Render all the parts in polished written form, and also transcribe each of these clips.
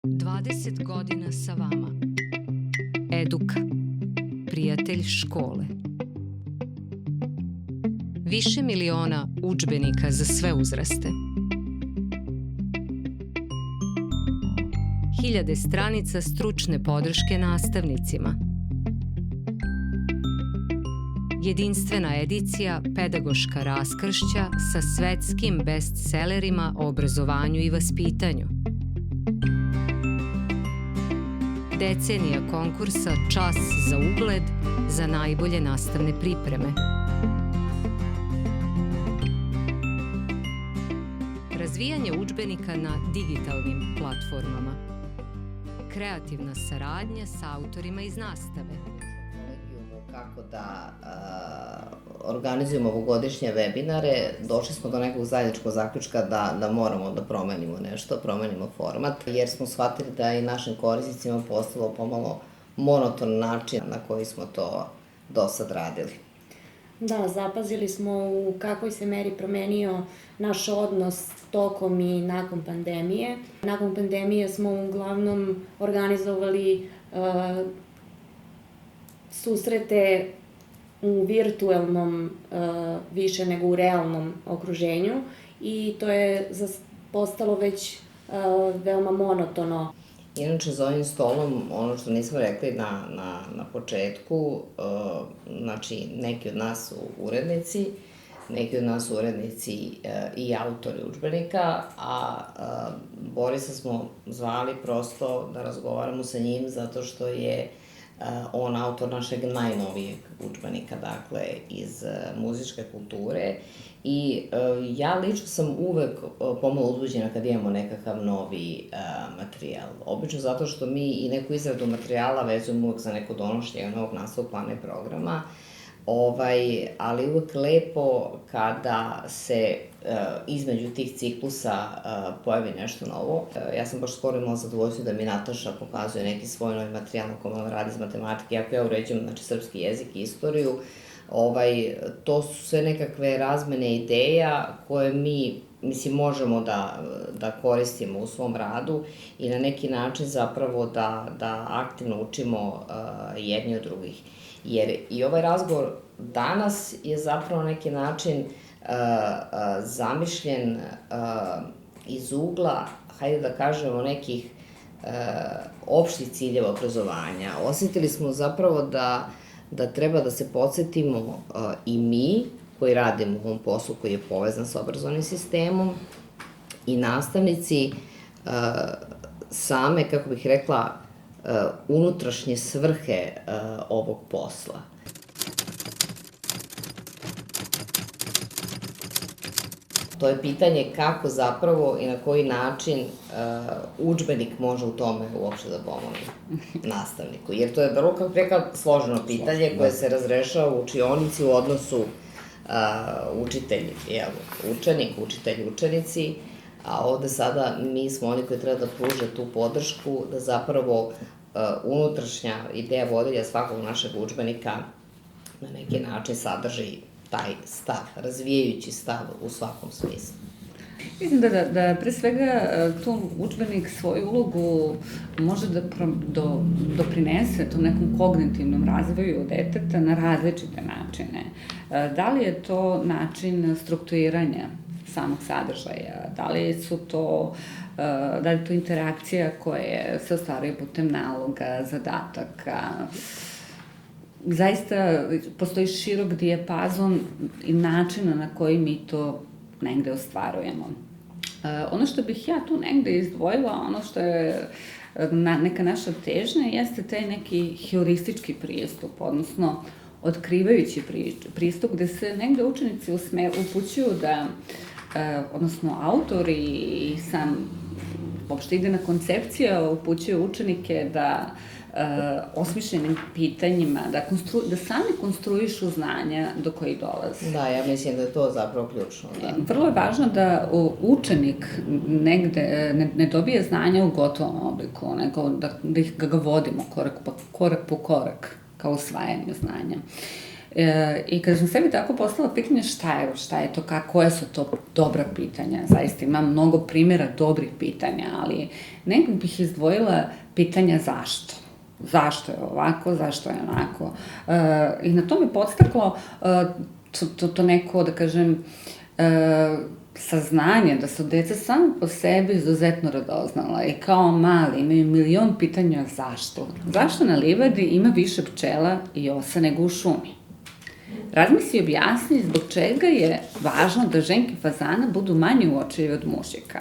20 godina sa vama. Eduka. Prijatelj škole. Više miliona udžbenika za sve uzraste. Hiljade stranica stručne podrške nastavnicima. Jedinstvena edicija Pedagoška raskršća sa svetskim bestsellerima o obrazovanju i vaspitanju. Decenija konkursa Čas za ugled za najbolje nastavne pripreme. Razvijanje udžbenika na digitalnim platformama. Kreativna saradnja sa autorima iz nastave. Kako da organizujemo ovogodišnje webinare, došli smo do nekog zajedničkog zaključka da moramo da promenimo nešto, promenimo format, jer smo shvatili da i našim korisnicima postalo pomalo monoton način na koji smo to do sad radili. Da, zapazili smo u kakvoj se meri promenio naš odnos tokom i nakon pandemije. Nakon pandemije smo uglavnom organizovali susrete u virtuelnom više nego u realnom okruženju i to je postalo već veoma monotono. Inače, za ovim stolom, ono što nismo rekli na početku, znači neki od nas su urednici, neki od nas su urednici i autori udžbenika, a Borisa smo zvali prosto da razgovaramo sa njim zato što je on autor našeg najnovijeg udžbenika, dakle, iz muzičke kulture. I ja lično sam uvek pomalo uzbuđena kad imamo nekakav novi materijal. Obično zato što mi i neku izradu materijala vezujemo uvek za neko donošenje novog nastavnog plana i programa, ali uvek lepo kada se između tih ciklusa pojavi nešto novo. Ja sam baš skoro imala zadovoljstvo da mi Nataša pokazuje neki svoj novi materijal na kome radi iz matematike, iako ja uređujem srpski jezik i istoriju. To su sve nekakve razmene ideja koje mi možemo da koristimo u svom radu i na neki način zapravo da aktivno učimo jedni od drugih. Jer i ovaj razgovor danas je zapravo na neki način zamišljen iz ugla, hajde da kažemo, nekih opštih ciljeva obrazovanja. Osetili smo zapravo da treba da se podsjetimo i mi koji radimo u ovom poslu koji je povezan sa obrazovnim sistemom i nastavnici same, kako bih rekla, unutrašnje svrhe ovog posla. To je pitanje kako zapravo i na koji način udžbenik može u tome uopšte da pomogne nastavniku. Jer to je vrlo, kako rekla, složeno pitanje koje se razrešava u učionici u odnosu učenik, učitelj, učenici, a ovde sada mi smo oni koji treba da pruže tu podršku, da zapravo unutrašnja ideja vodilja svakog našeg udžbenika na neki način sadrži taj stav, razvijajući stav u svakom smislu. Mislim da pre svega tu udžbenik svoju ulogu može da doprinese tom nekom kognitivnom razvoju deteta na različite načine. Da li je to način strukturiranja samog sadržaja, da li je to interakcija koja se ostvaruje putem naloga, zadataka. Zaista postoji širok dijapazon i načina na koji mi to negde ostvarujemo. Ono što bih ja tu negde izdvojila, ono što je neka naša težnja, jeste taj neki heuristički pristup, odnosno otkrivajući pristup gde se negde učenici upućuju da, odnosno autori i sam uopšte idejna koncepcija upućuje učenike da osmišljenim pitanjima, da sami konstruišu znanja do kojih dolaze. Da, ja mislim da je to zapravo ključno. Vrlo je važno da učenik negde ne dobije znanja u gotovom obliku, nego da ga vodimo korak po korak kao usvajanje znanja. I kada sam sebi tako postavila pitanje šta je to, koja su to dobra pitanja, zaista imam mnogo primjera dobrih pitanja, ali nekako bih izdvojila pitanja zašto. Zašto je ovako, zašto je onako. I na to me podstaklo to neko, da kažem, saznanje da su deca samo po sebi izuzetno radoznala i kao mali imaju milion pitanja zašto. Zašto na livadi ima više pčela i osa nego u šumi? Razmisli i objasni zbog čega je važno da ženke fazana budu manje uočljive od mušika.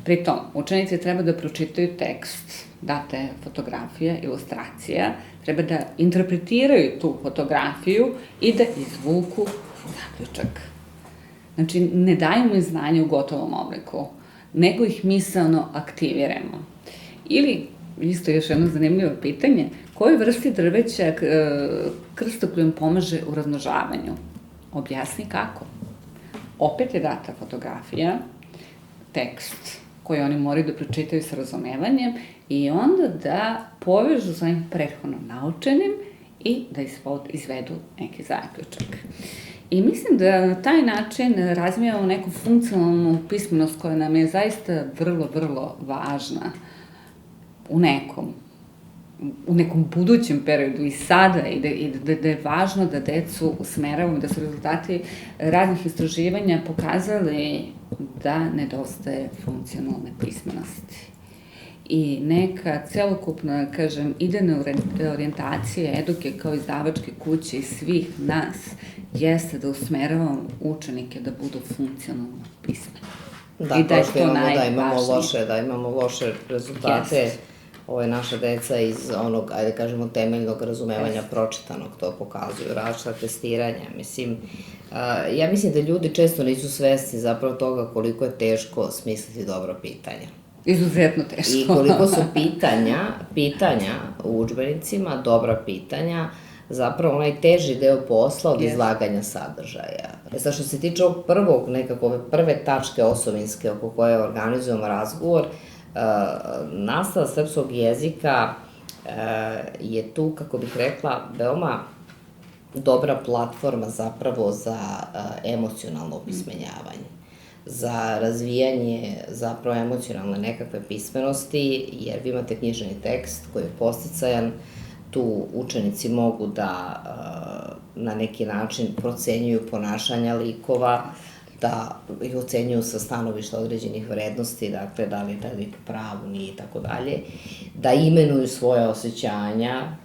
Pritom, učenici treba da pročitaju tekst, date fotografija, ilustracija, treba da interpretiraju tu fotografiju i da izvuku zaključak. Znači, ne dajemo im znanje u gotovom obliku, nego ih misaono aktiviramo. Ili, isto još jedno zanimljivo pitanje, kojoj vrsti drveća krstoklijom pomaže u razmnožavanju? Objasni kako. Opet je data fotografija, tekst koji oni moraju da pročitaju sa razumevanjem i onda da povežu sa onim prethodno naučenim i da izvedu neki zaključak. I mislim da na taj način razvijamo neku funkcionalnu pismenost koja nam je zaista vrlo, vrlo važna u nekom budućem periodu i sada i da je važno da decu usmeravamo, da su rezultati raznih istraživanja pokazali da nedostaje funkcionalne pismenosti. I neka celokupna, kažem, idejna orijentacija eduke kao izdavačke kuće i svih nas jeste da usmeravamo učenike da budu funkcionalno pismeni. Da, i da je to najvažnije. Da imamo loše rezultate, naša deca iz onog, ajde kažemo, temeljnog razumevanja pročitanog, to pokazuju različita testiranja. Ja mislim da ljudi često nisu svesni zapravo toga koliko je teško smisliti dobro pitanje. Izuzetno teško. I koliko su pitanja u udžbenicima, dobra pitanja, zapravo onaj teži deo posla od izlaganja sadržaja. Sad što se tiče ovog prve tačke osovinske oko koje organizujemo razgovor, nastava srpskog jezika je tu, kako bih rekla, veoma dobra platforma zapravo za emocionalno opismenjavanje, za razvijanje zapravo emocionalne nekakve pismenosti, jer vi imate književni tekst koji je podsticajan, tu učenici mogu da na neki način procenjuju ponašanja likova, da ih ocenjuju sa stanovišta određenih vrednosti, dakle, da li je taj lik pravu, nije i tako dalje, da imenuju svoje osjećanja,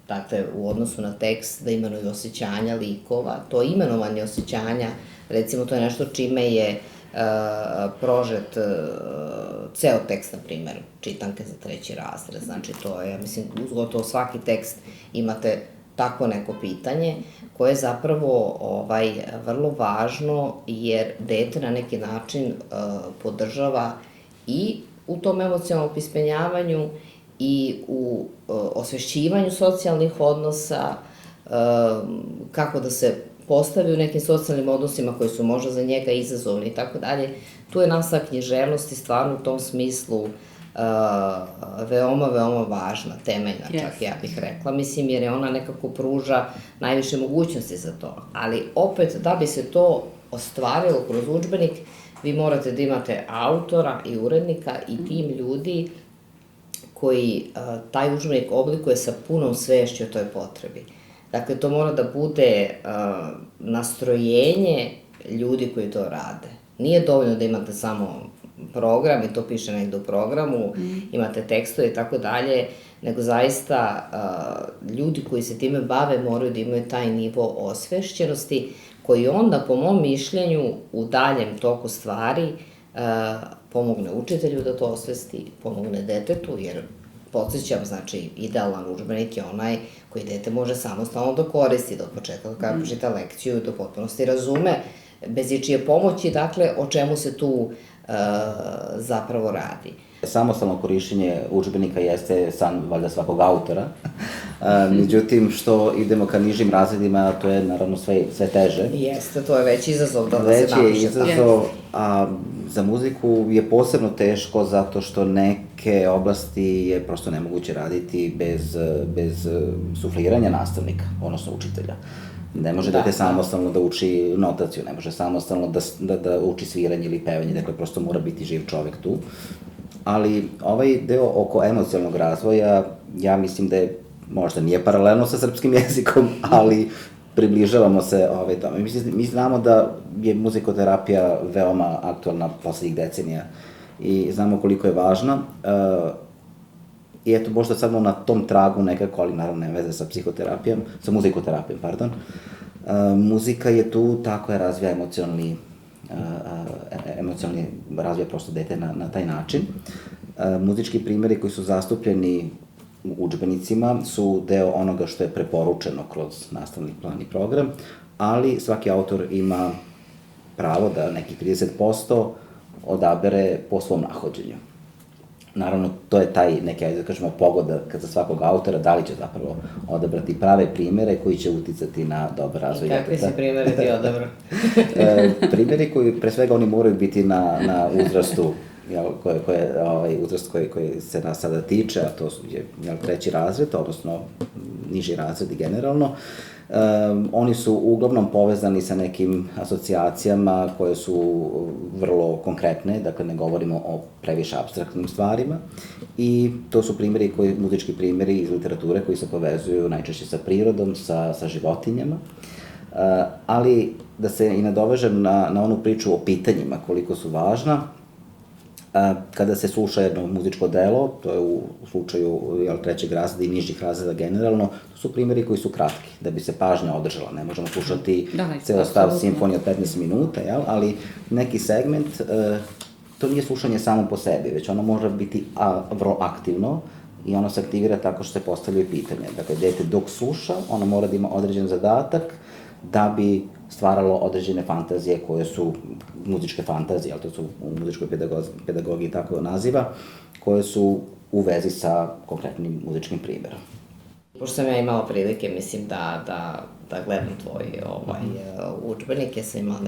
dakle, u odnosu na tekst, da imenuju osjećanja likova. To imenovanje osjećanja, recimo, to je nešto čime je prožet ceo tekst, na primer, čitanke za 3. razred. Znači, to je, ja mislim, uz gotovo svaki tekst imate tako neko pitanje koje je zapravo vrlo važno jer dete na neki način podržava i u tom emocionalnom opismenjavanju i u osvešćivanju socijalnih odnosa, kako da se postavi u nekim socijalnim odnosima koji su možda za njega izazovni i tako dalje. Tu je nastava književnosti stvarno u tom smislu veoma, veoma važna, temeljna čak, ja bih rekla. Mislim, jer je ona nekako pruža najviše mogućnosti za to. Ali opet, da bi se to ostvarilo kroz udžbenik, vi morate da imate autora i urednika i tim ljudi koji taj udžbenik oblikuje sa punom svešću o toj potrebi. Dakle, to mora da bude nastrojenje ljudi koji to rade. Nije dovoljno da imate samo program i to piše negde u programu, imate tekstove i tako dalje, nego zaista ljudi koji se time bave moraju da imaju taj nivo osvešćenosti koji onda, po mom mišljenju, u daljem toku stvari pomogne učitelju da to osvesti, pomogne detetu, jer podsjećam, znači, idealan udžbenik je onaj koji dete može samostalno da koristi, da od početka do kraja pročita lekciju, do potpunosti razume, bez ičije pomoći, dakle, o čemu se tu zapravo radi. Samostalno korišćenje udžbenika jeste san valjda svakog autora, međutim što idemo ka nižim razredima, to je naravno sve teže. Jeste, to je veći izazov da se napiše. Veći je izazov, a za muziku je posebno teško zato što neke oblasti je prosto nemoguće raditi bez sufliranja nastavnika, odnosno učitelja. Ne može dete samostalno da uči notaciju, ne može samostalno da uči sviranje ili pevanje, dakle prosto mora biti živ čovek tu. Ali ovaj deo oko emocionalnog razvoja, ja mislim da je, možda nije paralelno sa srpskim jezikom, ali približavamo se tome. Mi znamo da je muzikoterapija veoma aktualna poslednjih decenija i znamo koliko je važna. I eto, možda samo na tom tragu nekako, ali naravno nema veze sa psihoterapijom, sa muzikoterapijom, pardon. Muzika je tu, tako je razvija emocionalni razvija prosto dete na taj način. Muzički primjeri koji su zastupljeni u udžbenicima su deo onoga što je preporučeno kroz nastavni plan i program, ali svaki autor ima pravo da nekih 30% odabere po svom nahođenju. Naravno, to je taj neki, ajde da kažemo, pogodak za svakog autora, da li će zapravo odabrati prave primere koji će uticati na dobar razvoj deteta. Kakvi si primere ti odabrao? Primeri koji, pre svega, oni moraju biti na uzrastu, uzrast koji se nas sada tiče, a to je 3. razred, odnosno niži razredi generalno. Oni su uglavnom povezani sa nekim asocijacijama koje su vrlo konkretne, dakle ne govorimo o previše apstraktnim stvarima, i to su muzički primjeri iz literature koji se povezuju najčešće sa prirodom, sa životinjama, ali da se i nadovežem na onu priču o pitanjima koliko su važna. Kada se sluša jedno muzičko delo, to je u slučaju 3. razreda i nižih razreda generalno, to su primjeri koji su kratki, da bi se pažnja održala. Ne možemo slušati ceo stav simfonije od 15 minuta, ali neki segment, to nije slušanje samo po sebi, već ono može biti vrlo aktivno i ono se aktivira tako što se postavljaju pitanja. Dakle, dete dok sluša, ono mora da ima određen zadatak da bi stvaralo određene fantazije koje su muzičke fantazije, ali to su u muzičkoj pedagogiji tako naziva, koje su u vezi sa konkretnim muzičkim primjerom. Pošto sam ja imala prilike, mislim, da gledam tvoj udžbenik, ja sam imala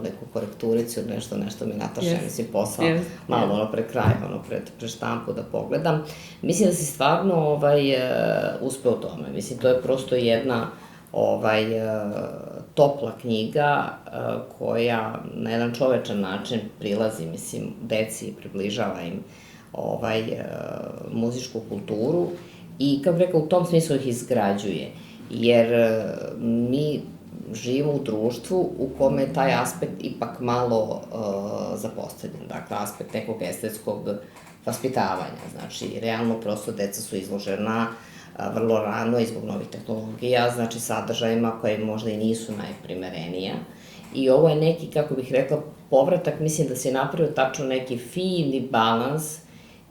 neku korekturicu, nešto mi Nataša, mislim, poslala malo pred kraj, pred štampu da pogledam. Mislim da si stvarno uspeo u tome. Mislim, to je prosto jedna topla knjiga koja na jedan čovečan način prilazi, mislim, deci i približava im muzičku kulturu i, kao bih rekao, u tom smislu ih izgrađuje, jer mi živimo u društvu u kome je taj aspekt ipak malo zapostavljen, dakle, aspekt nekog estetskog vaspitavanja, znači, realno prosto deca su izložena vrlo rano i zbog novih tehnologija, znači sadržajima koje možda i nisu najprimerenija. I ovo je neki, kako bih rekla, povratak, mislim da se napravio tačno neki fini balans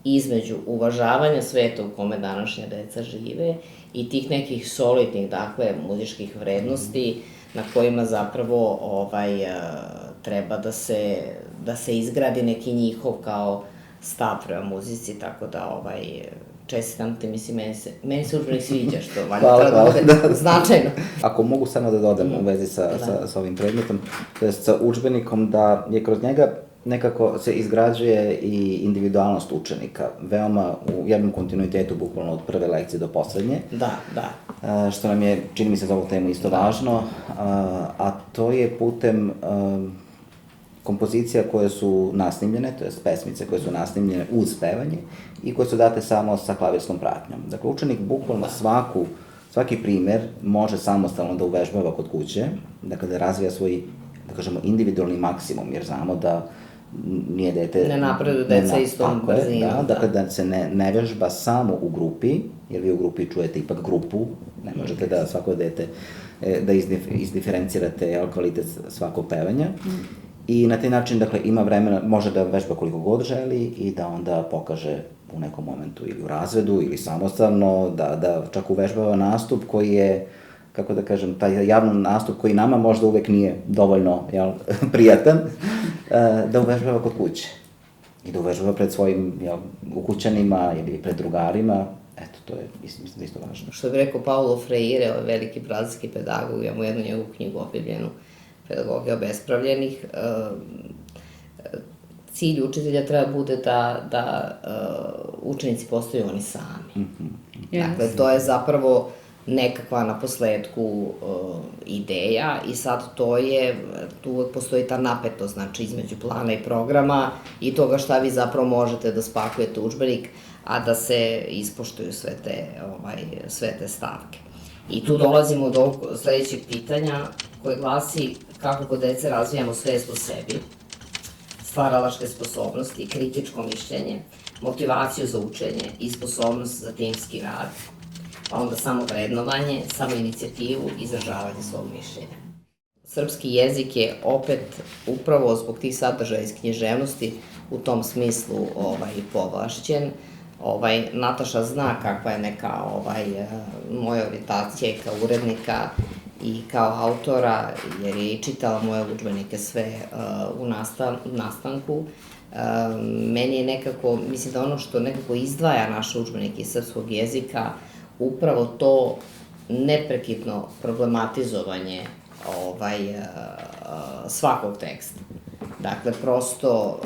između uvažavanja sveta u kome današnja deca žive i tih nekih solidnih, dakle, muzičkih vrednosti na kojima zapravo treba da se izgradi neki njihov kao stav prema muzici, tako da čestitam te, mislim, meni se udžbenik sviđa, što valjda treba da bude značajno. Ako mogu samo da dodam u vezi sa ovim predmetom, to je sa udžbenikom, da je kroz njega nekako se izgrađuje i individualnost učenika, veoma u jednom kontinuitetu, bukvalno od prve lekcije do poslednje. Da. Što nam je, čini mi se, za ovu temu isto važno, a to je putem kompozicija koje su nasnimljene, to je pesmice koje su nasnimljene uz pevanje i koje su date samo sa klavirskom pratnjom. Dakle, učenik bukvalno svaki primer može samostalno da uvežbava kod kuće, dakle da razvija svoj, da kažemo, individualni maksimum, jer znamo da nije dete... Ne napreduju deca istom brzinom. Dakle, da se ne vežba samo u grupi, jer vi u grupi čujete ipak grupu, ne možete da svako dete, da izdiferencirate kvalitet svakog pevanja. I na taj način, dakle, ima vremena, može da vežba koliko god želi i da onda pokaže u nekom momentu ili u razredu ili samostalno, da čak uvežbava nastup koji je, kako da kažem, taj javni nastup koji nama možda uvek nije dovoljno prijatan, da uvežbava kod kuće. i da uvežbava pred svojim ukućanima ili pred drugarima. Eto, to je, mislim da je isto važno. Što bi rekao Paulo Freire, ovaj veliki brazilski pedagog, imamo jednu njegovu knjigu objavljenu, Pedagogija obespravljenih, cilj učitelja treba bude da učenici postaju oni sami. Dakle, to je zapravo nekakva na posledku ideja i sad tu uvek postoji ta napetost, znači između plana i programa i toga šta vi zapravo možete da spakujete u udžbenik, a da se ispoštuju sve te stavke. I tu dolazimo do sledećeg pitanja koje glasi kako kod dece razvijamo svest o sebi, stvaralačke sposobnosti, kritičko mišljenje, motivaciju za učenje i sposobnost za timski rad, pa onda samo vrednovanje, samo inicijativu i izražavanje svog mišljenja. Srpski jezik je opet upravo zbog tih sadržaja iz književnosti u tom smislu povlašćen. Nataša zna kakva je neka moja orijentacija kao urednika i kao autora, jer je i čitala moje udžbenike sve u nastanku. Meni je nekako, mislim da ono što nekako izdvaja naše udžbenike iz srpskog jezika, upravo to neprekidno problematizovanje svakog teksta. Dakle, prosto,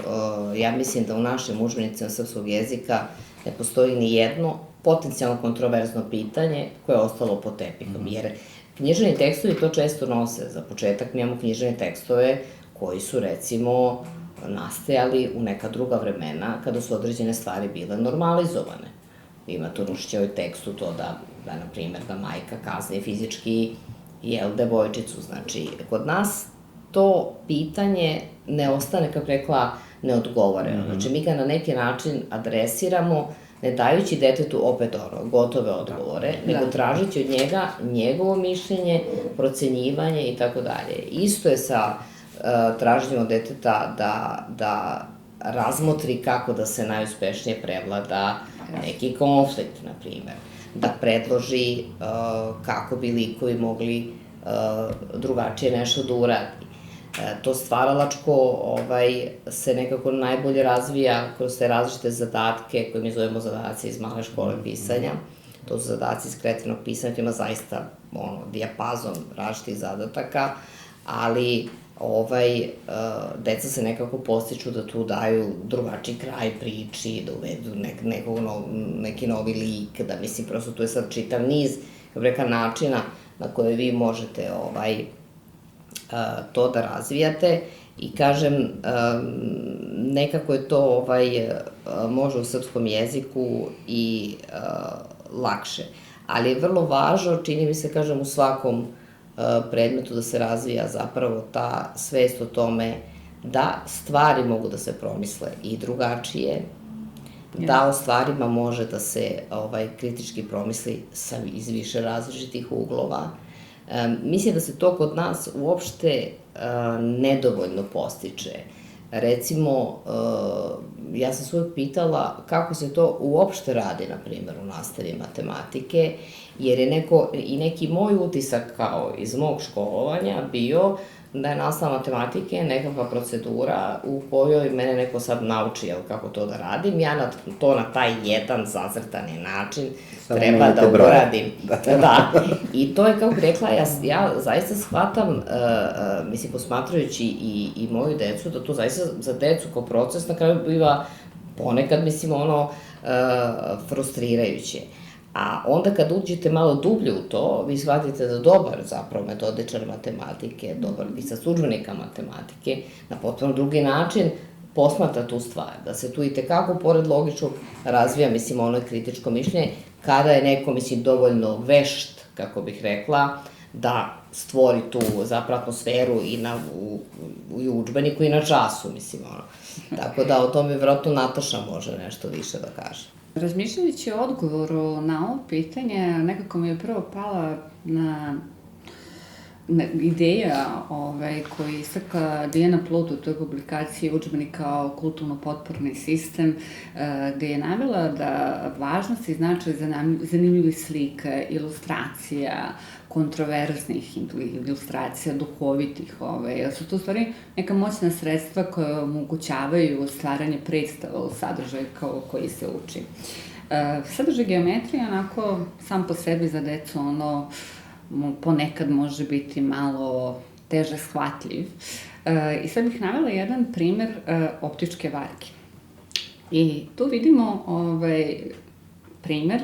ja mislim da u našim udžbenicima srpskog jezika ne postoji ni jedno potencijalno kontroverzno pitanje koje je ostalo pod tepihom, jer književni tekstovi to često nose. Za početak mi imamo književne tekstove koji su, recimo, nastajali u neka druga vremena kada su određene stvari bile normalizovane. Imate u Nušićevoj tekstu to da, na primjer, da majka kazni fizički devojčicu. Znači, kod nas to pitanje ne ostane, kako rekla, neodgovoreno. Znači, mi ga na neki način adresiramo, ne dajući detetu opet gotove odgovore, nego tražeći od njega njegovo mišljenje, procenjivanje i tako dalje. Isto je sa traženjem od deteta da razmotri kako da se najuspešnije prevlada neki konflikt, na primer. Da predloži kako bi likovi mogli drugačije nešto da uradi. To stvaralačko se nekako najbolje razvija kroz te različite zadatke koje mi zovemo zadaci iz male škole pisanja. To su zadaci iz kreativnog pisanja, to ima zaista dijapazon različitih zadataka, ali deca se nekako postiču da tu daju drugačiji kraj priči, da uvedu neki novi lik, da mislim, prosto tu je sad čitav niz, kako reka, načina na koje vi možete to da razvijate i kažem, nekako je to može u srpskom jeziku i lakše, ali je vrlo važno, čini mi se, kažem, u svakom predmetu da se razvija zapravo ta svest o tome da stvari mogu da se promisle i drugačije, da o stvarima može da se kritički promisli iz više različitih uglova. Mislim da se to kod nas uopšte nedovoljno postiče. Recimo, ja sam se uvek pitala kako se to uopšte radi, na primjer, u nastavi matematike, jer je neki moj utisak kao iz mog školovanja bio da je nastava matematike nekakva procedura u kojoj mene neko sad nauči kako to da radim. Ja to na taj jedan zacrtani način treba da uradim. Da. I to je, kako bih rekla, ja zaista shvatam, mislim, posmatrajući i moju decu, da to zaista za decu kao proces na kraju biva ponekad, mislim, frustrirajuće. A onda kad uđete malo dublje u to, vi shvatite da dobar zapravo metodičar matematike, dobar pisac udžbenika matematike, na potpuno drugi način posmatra tu stvar. Da se tu i tekako, pored logičkog, razvija, mislim, ono kritičko mišljenje, kada je neko, mislim, dovoljno vešt, kako bih rekla, da stvori tu zapravo atmosferu i u udžbeniku i na času, mislim, Tako da o tome vjerojatno Nataša može nešto više da kaže. Razmišljajući o odgovoru na ovo pitanje, nekako mi je prvo pala ideja koju je istakla Dijana Plut u toj publikaciji Udžbenik kao kulturno-potporni sistem, gde je navela da važnost i značaj zanimljivih slika, ilustracija, kontroverznih ilustracija, duhovitih, su to u stvari neka moćna sredstva koje omogućavaju stvaranje predstava u sadržaju koji se uči. Sadržaj geometrije, onako, sam po sebi za decu, ponekad može biti malo teže shvatljiv. I sad bih navela jedan primer optičke varke. I tu vidimo primer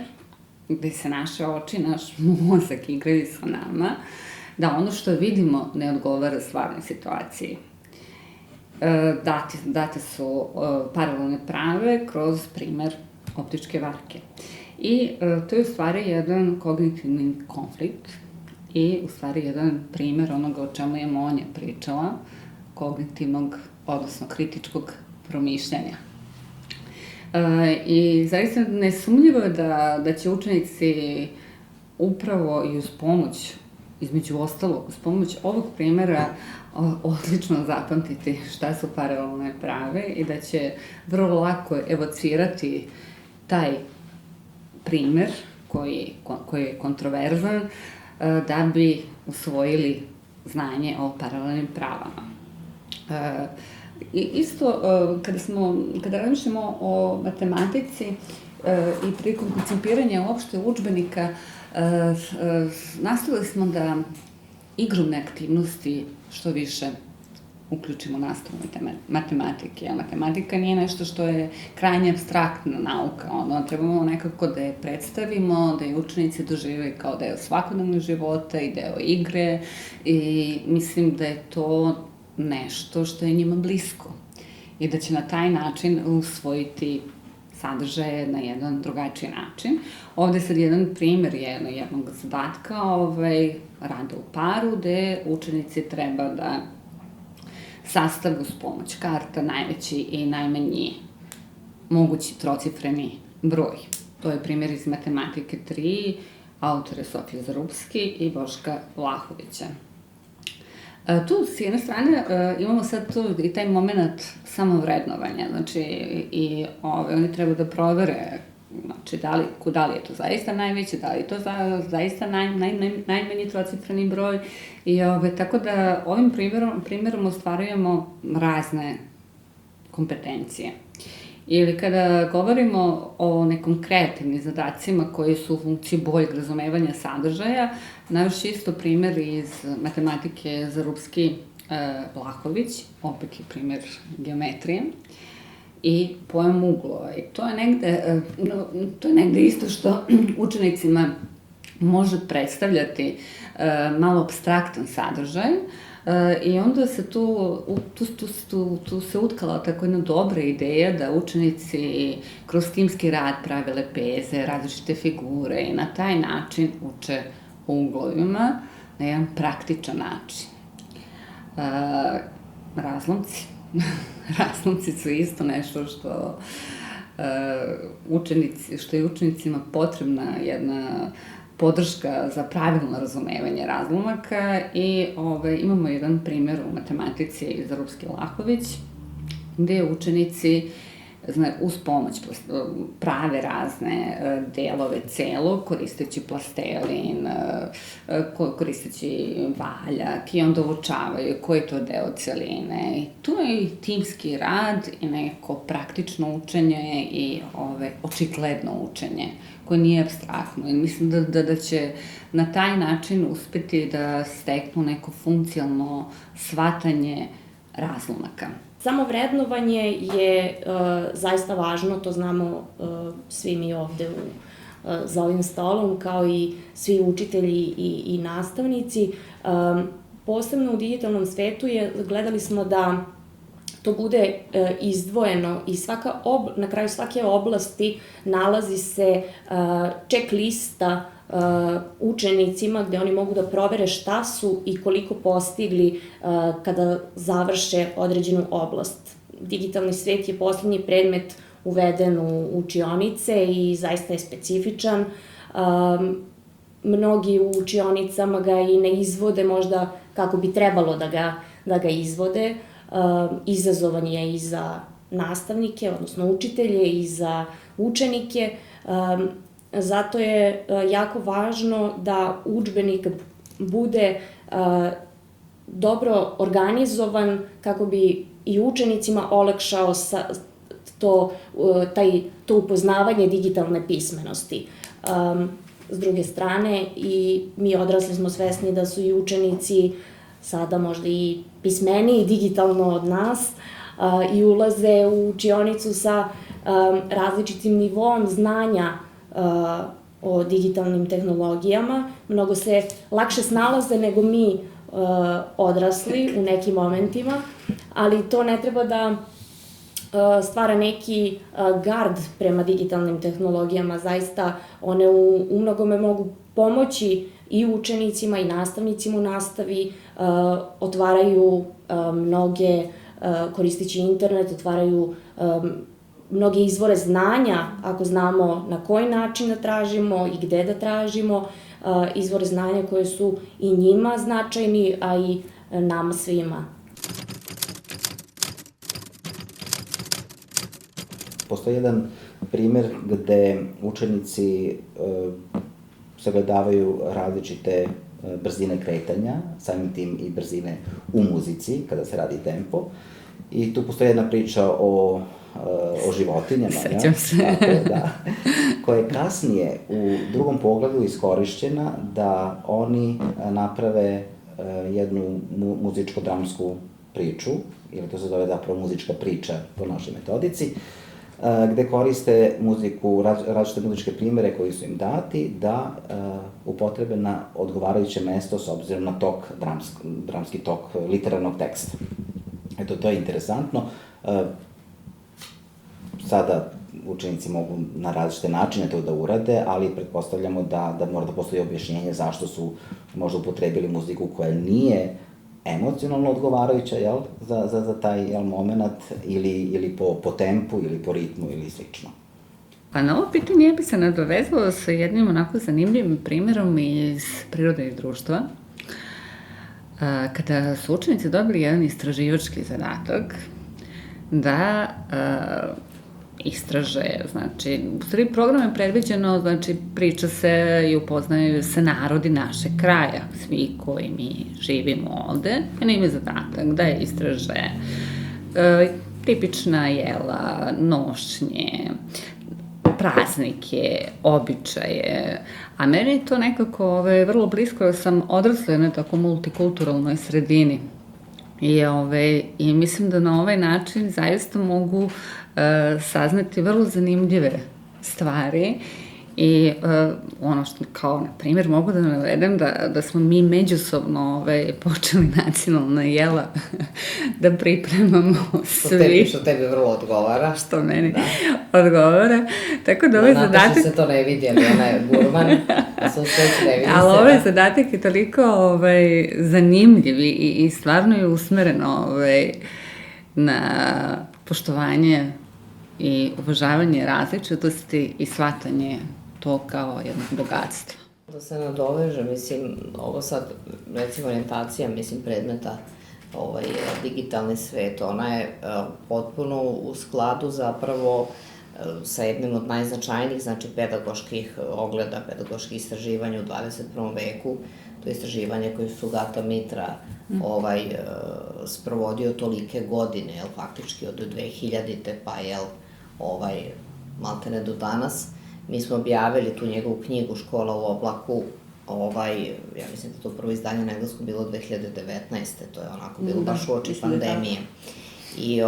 gde se naše oči, naš mozak igraju sa nama, da ono što vidimo ne odgovara stvarnoj situaciji. Date su paralelne prave kroz primer optičke varke. I to je u stvari jedan kognitivni konflikt i u stvari jedan primer onoga o čemu je Monja pričala, kognitivnog, odnosno kritičkog promišljanja. I zaista nesumnjivo je da će učenici upravo i uz pomoć, između ostalog, uz pomoć ovog primera odlično zapamtiti šta su paralelne prave i da će vrlo lako evocirati taj primer koji je kontroverzan da bi usvojili znanje o paralelnim pravama. I isto, kada razmišljamo o matematici i prilikom koncipiranja uopšte udžbenika, nastavili smo da igrumne aktivnosti što više uključimo u nastavu matematike. Matematika nije nešto što je krajnje apstraktna nauka. Trebamo nekako da je predstavimo, da je učenici dožive kao deo svakodnevnog života i deo igre i mislim da je to nešto što je njima blisko i da će na taj način usvojiti sadržaje na jedan drugačiji način. Ovde je sad jedan primer jednog zadatka, rada u paru, gde učenici treba da sastavu s pomoć karta najveći i najmanji mogući trocifreni broj. To je primjer iz Matematike 3, autore Sofije Zarubski i Boška Vlahovića. Tu, s jedne strane, imamo sad tu i taj moment samovrednovanja, znači, i oni treba da provere, znači, da li je to zaista najveći, da li je to zaista najmanji trocifreni broj, i tako da ovim primjerom ostvarujemo razne kompetencije. Ili kada govorimo o nekom kreativnim zadacima koji su u funkciji boljeg razumevanja sadržaja, navešću isto primer iz Matematike Zarubski Vlahović, opet je primer geometrije, i pojam uglova. I to je negde isto što učenicima može predstavljati malo apstraktan sadržaj, i onda se tu se utkala tako jedna dobra ideja da učenici kroz timski rad prave lepeze, različite figure i na taj način uče o uglovima na jedan praktičan način. Razlomci. Razlomci su isto nešto što je učenicima potrebna jedna podrška za pravilno razumevanje razlomaka i imamo jedan primjer u matematici Zarubski Vlahović, gde učenici uz pomoć prave razne delove celog, koristeći plastelin, koristeći valjak, i onda uočavaju koji je to deo celine. I tu je i timski rad i neko praktično učenje i očigledno učenje koje nije apstraktno. I mislim da će na taj način uspeti da steknu neko funkcionalno shvatanje razlomaka. Samo vrednovanje je zaista važno, to znamo svi mi ovde za ovim stolom, kao i svi učitelji i nastavnici. Posebno u digitalnom svetu gledali smo da to bude izdvojeno i na kraju svake oblasti nalazi se check lista učenicima gde oni mogu da provere šta su i koliko postigli kada završe određenu oblast. Digitalni svet je poslednji predmet uveden u učionice i zaista je specifičan. mnogi u učionicama ga i ne izvode možda kako bi trebalo da ga izvode. Izazovan je i za nastavnike, odnosno učitelje, i za učenike. Zato je jako važno da udžbenik bude dobro organizovan kako bi i učenicima olakšao to upoznavanje digitalne pismenosti. S druge strane, i mi odrasli smo svesni da su i učenici sada možda i pismeniji digitalno od nas i ulaze u učionicu sa različitim nivoom znanja o digitalnim tehnologijama. Mnogo se lakše snalaze nego mi odrasli u nekim momentima, ali to ne treba da stvara neki gard prema digitalnim tehnologijama. Zaista one u mnogome mogu pomoći i učenicima i nastavnicima u nastavi, otvaraju mnoge, koristeći internet, otvaraju mnoge izvore znanja, ako znamo na koji način da tražimo i gde da tražimo, izvore znanja koje su i njima značajni, a i nama svima. Postoji jedan primer gde učenici sagledavaju različite brzine kretanja, samim tim i brzine u muzici, kada se radi tempo. I tu postoji jedna priča o životinjama, Sećam se. da, koja je kasnije u drugom pogledu iskorišćena da oni naprave jednu muzičko-dramsku priču, ili to se zove zapravo muzička priča po našoj metodici, gde koriste muziku, različite muzičke primere koji su im dati, da upotrebe na odgovarajuće mesto s obzirom na tok, dramski tok literarnog teksta. Eto, to je interesantno. Sada učenici mogu na različite načine to da urade, ali pretpostavljamo da mora da postoji objašnjenje zašto su možda upotrebili muziku koja nije emocionalno odgovarajuća, jel, za taj, jel, moment, ili po tempu, ili po ritmu, ili slično. Pa na ovo pitanje ja bi se nadovezala sa jednim onako zanimljivim primjerom iz prirode i društva. Kada su učenici dobili jedan istraživački zadatak da istraže, znači, u stvari program je predviđeno, znači, priča se i upoznaju se narodi našeg kraja, svi koji mi živimo ovde, i imaju zadatak da istraže tipična jela, nošnje, praznike, običaje, a meni je to nekako vrlo blisko, jer sam odrasla u jednoj tako multikulturalnoj sredini. I mislim da na ovaj način zaista mogu saznati vrlo zanimljive stvari i ono što, kao, na primjer, mogu da navedem da smo mi međusobno počeli nacionalna jela da pripremamo svi. Što tebi vrlo odgovara. Što meni odgovara. Tako da ovaj zadatak... Nataša se to ne vidi, ali ona je gurman, a sa uspeću ne vidi se. Ali ovaj zadatak je toliko zanimljiv i stvarno je usmereno na poštovanje i uvažavanje različitosti i shvatanje to kao jedno bogatstvo. Da se nadoveže, mislim, ovo sad, recimo, orijentacija, mislim, predmeta digitalni svet, ona je potpuno u skladu zapravo sa jednim od najznačajnijih, znači, pedagoških ogleda, pedagoških istraživanja u 21. veku. To je istraživanje koje su Gata Mitra sprovodio tolike godine, faktički od 2000-te pa, maltene do danas. Mi smo objavili tu njegovu knjigu Škola u oblaku, ja mislim da to prvo izdanje na engleskom bilo 2019. To je onako bilo baš u oči pandemije. I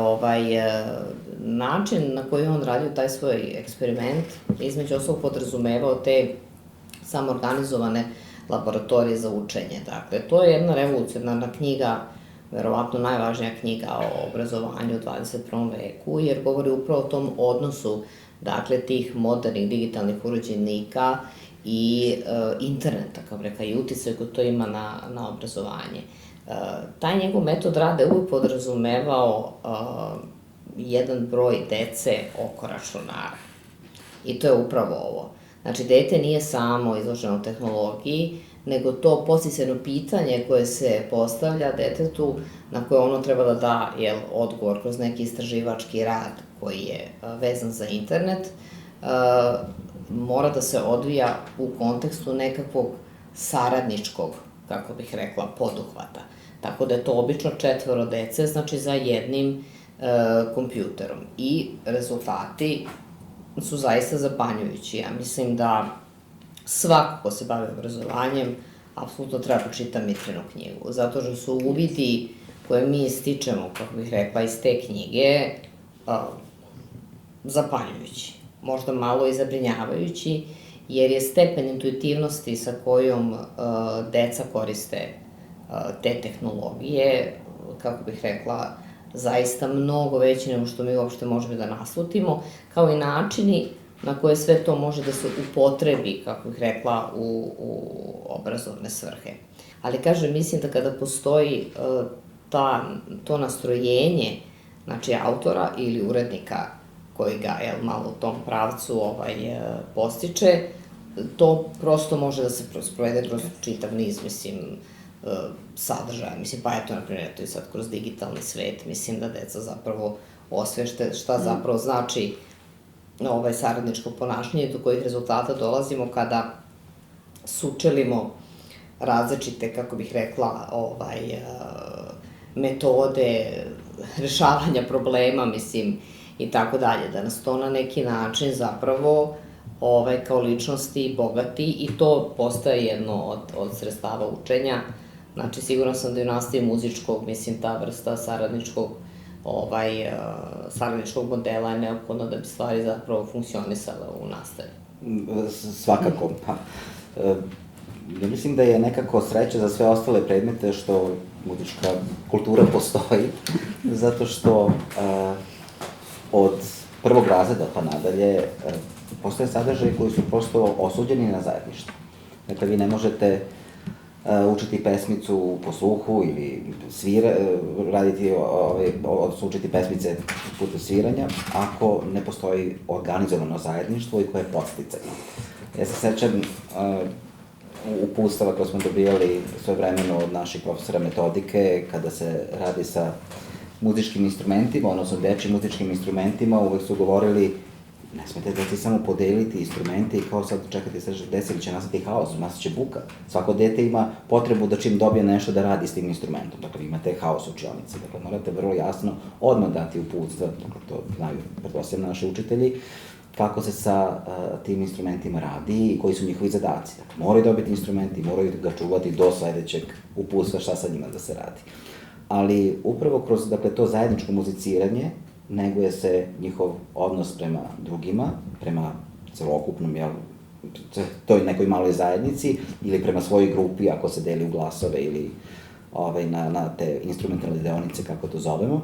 način na koji on radio taj svoj eksperiment, između ostalog podrazumevao te samoorganizovane laboratorije za učenje. Dakle, to je jedna revolucionarna knjiga, verovatno najvažnija knjiga o obrazovanju u 21. veku, jer govori upravo o tom odnosu, dakle, tih modernih digitalnih uređajnika i interneta, kao reka, i uticaj koji to ima na obrazovanje. Taj njegov metod rada je uvijek podrazumevao jedan broj dece oko računara. I to je upravo ovo. Znači, dete nije samo izloženo tehnologiji, nego to podsticajno pitanje koje se postavlja detetu, na koje ono treba da da odgovor kroz neki istraživački rad koji je vezan za internet, mora da se odvija u kontekstu nekakvog saradničkog, kako bih rekla, poduhvata. Tako da je to obično 4 dece, znači za jednim kompjuterom. I rezultati su zaista zapanjujući. Ja mislim da svako ko se bavi obrazovanjem apsolutno treba pročita Mitrinu knjigu, zato što su uvidi koje mi stičemo, kako bih rekla, iz te knjige zapanjujući. Možda malo i zabrinjavajući, jer je stepen intuitivnosti sa kojom deca koriste te tehnologije, kako bih rekla, zaista mnogo veći nego što mi uopšte možemo da naslutimo, kao i načini na koje sve to može da se upotrebi, kako bih rekla, u obrazovne svrhe. Ali, kažem, mislim da kada postoji to nastrojenje, znači, autora ili urednika koji ga, malo u tom pravcu postiče, to prosto može da se sprovede kroz čitav niz, mislim, sadržaja. Mislim, pa eto, na primjer, to i sad kroz digitalni svet, mislim da deca zapravo osvešte šta zapravo znači saradničko ponašanje, do kojih rezultata dolazimo kada sučelimo različite, kako bih rekla, metode rešavanja problema, mislim, i tako dalje, da nas to na neki način zapravo kao ličnosti bogati i to postaje jedno od sredstava učenja. Znači, sigurno sam da i u nastavi muzičkog, mislim, ta vrsta saradničkog modela je neophodno da bi stvari zapravo funkcionisale u nastavi. Svakako. Ja mislim da je nekako sreća za sve ostale predmete što muzička kultura postoji, zato što od prvog razreda pa nadalje postoje sadržaje koji su prosto osuđeni na zajedništvo. Dakle, vi ne možete učiti pesmicu po sluhu ili učiti pesmice putem sviranja ako ne postoji organizovano zajedništvo i koje je podsticajno. Ja se sećam uputstava koje smo dobijali svojevremeno od naših profesora metodike kada se radi sa muzičkim instrumentima, odnosno dečjim muzičkim instrumentima, uvek su govorili ne smete deci samo podeliti instrumente i kao sad čekati se desi ili će nastati haos, nastati će buka. Svako dete ima potrebu da čim dobije nešto da radi s tim instrumentom. Dakle, imate haos u učionici. Dakle, morate vrlo jasno odmah dati uputstva, dakle, to znaju pretpostavljam naši učitelji, kako se sa tim instrumentima radi i koji su njihovi zadaci. Dakle, moraju dobiti instrumenti, moraju ga čuvati do sledećeg uputstva šta sa njima da se radi. Ali upravo kroz to zajedničko muziciranje neguje se njihov odnos prema drugima, prema celokupnom, toj nekoj maloj zajednici ili prema svojoj grupi ako se deli u glasove ili na te instrumentalne deonice, kako to zovemo.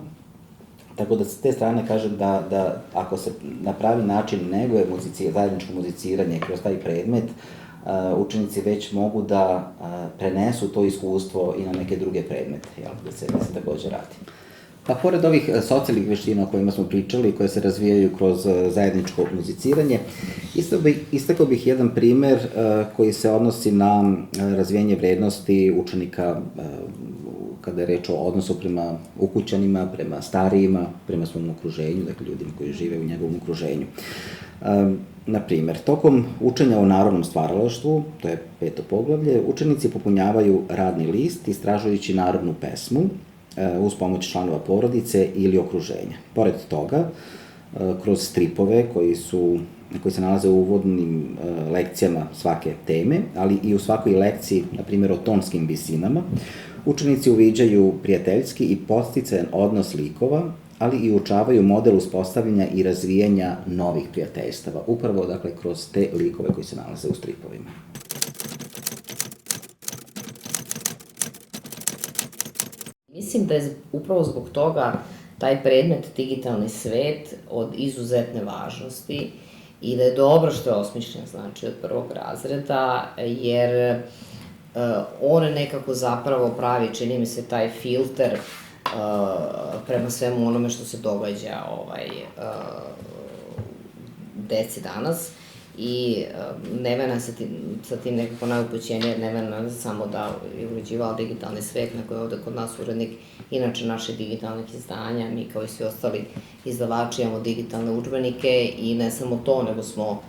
Tako da s te strane kažem da ako se na pravi način neguje zajedničko muziciranje kroz taj predmet, učenici već mogu da prenesu to iskustvo i na neke druge predmete, gde se takođe radi. Pa, pored ovih socijalnih veština o kojima smo pričali, koje se razvijaju kroz zajedničko muziciranje, istakao bih jedan primer koji se odnosi na razvijenje vrednosti učenika kada je reč o odnosu prema ukućanima, prema starijima, prema svom okruženju, dakle ljudima koji žive u njegovom okruženju. Naprimer, tokom učenja o narodnom stvaralaštvu, to je 5. poglavlje, učenici popunjavaju radni list istražujući narodnu pesmu uz pomoć članova porodice ili okruženja. Pored toga, kroz stripove koji se nalaze u uvodnim lekcijama svake teme, ali i u svakoj lekciji, na primjer o tonskim visinama, učenici uviđaju prijateljski i podsticajan odnos likova, ali i učavaju model uspostavljanja i razvijanja novih prijateljstava, upravo, dakle, kroz te likove koji se nalaze u stripovima. Mislim da je upravo zbog toga taj predmet digitalni svet od izuzetne važnosti i da je dobro što je osmišljen, znači, od prvog razreda, jer on nekako zapravo pravi, čini mi se, taj filter prema svemu onome što se događa deci danas i Nevena sa tim nekako najupućenije, Nevena samo da je uređivala digitalni svet, neko je ovde kod nas urednik, inače naših digitalnih izdanja, mi kao i svi ostali izdavači imamo digitalne udžbenike i ne samo to, nego smo,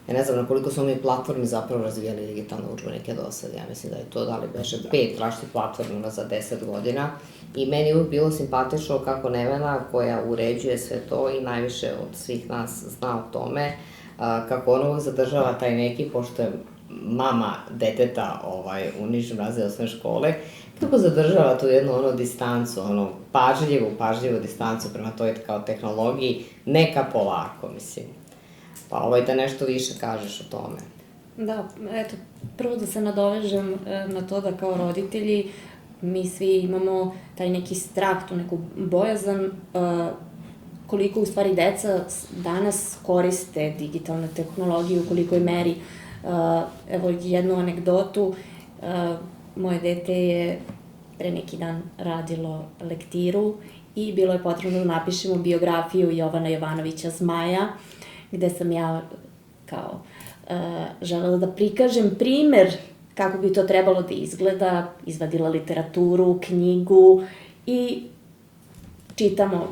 ja ne znam na koliko smo mi platformi zapravo razvijali digitalne udžbenike do sad, ja mislim da je to, da li beše 5 različitih platforma za 10 godina i meni je uvijek bilo simpatično kako Nevena, koja uređuje sve to i najviše od svih nas zna o tome, kako ona uvijek zadržava taj neki, pošto je mama deteta u nižem razredu osnovne škole, kako zadržava tu jednu distancu, pažljivu distancu prema toj kao tehnologiji, neka polako, mislim. Pa da nešto više kažeš o tome. Da, eto, prvo da se nadovežem na to da kao roditelji mi svi imamo taj neki strah, tu neku bojazan, koliko u stvari deca danas koriste digitalne tehnologije, u kolikoj meri. Evo jednu anegdotu, moje dete je pre neki dan radilo lektiru i bilo je potrebno da napišemo biografiju Jovana Jovanovića Zmaja, gde sam ja kao želela da prikažem primer kako bi to trebalo da izgleda, izvadila literaturu, knjigu i čitamo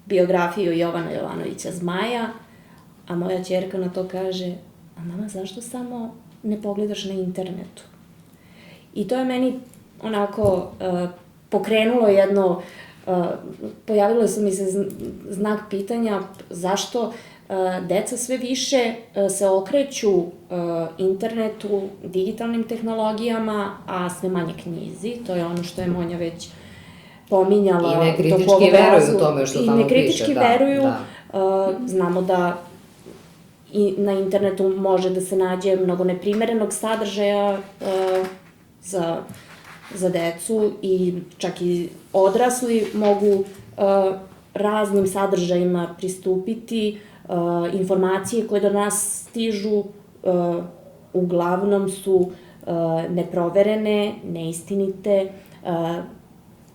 biografiju Jovana Jovanovića Zmaja, a moja ćerka na to kaže, a mama, zašto samo ne pogledaš na internetu? I to je meni onako pokrenulo jedno, pojavilo se mi se znak pitanja zašto deca sve više se okreću internetu, digitalnim tehnologijama, a sve manje knjizi. To je ono što je Monja već pominjala. I nekritički veruju u tome što tamo piše. I nekritički veruju. Znamo da i na internetu može da se nađe mnogo neprimerenog sadržaja za decu i čak i odrasli mogu raznim sadržajima pristupiti. Informacije koje do nas stižu uglavnom su neproverene, neistinite.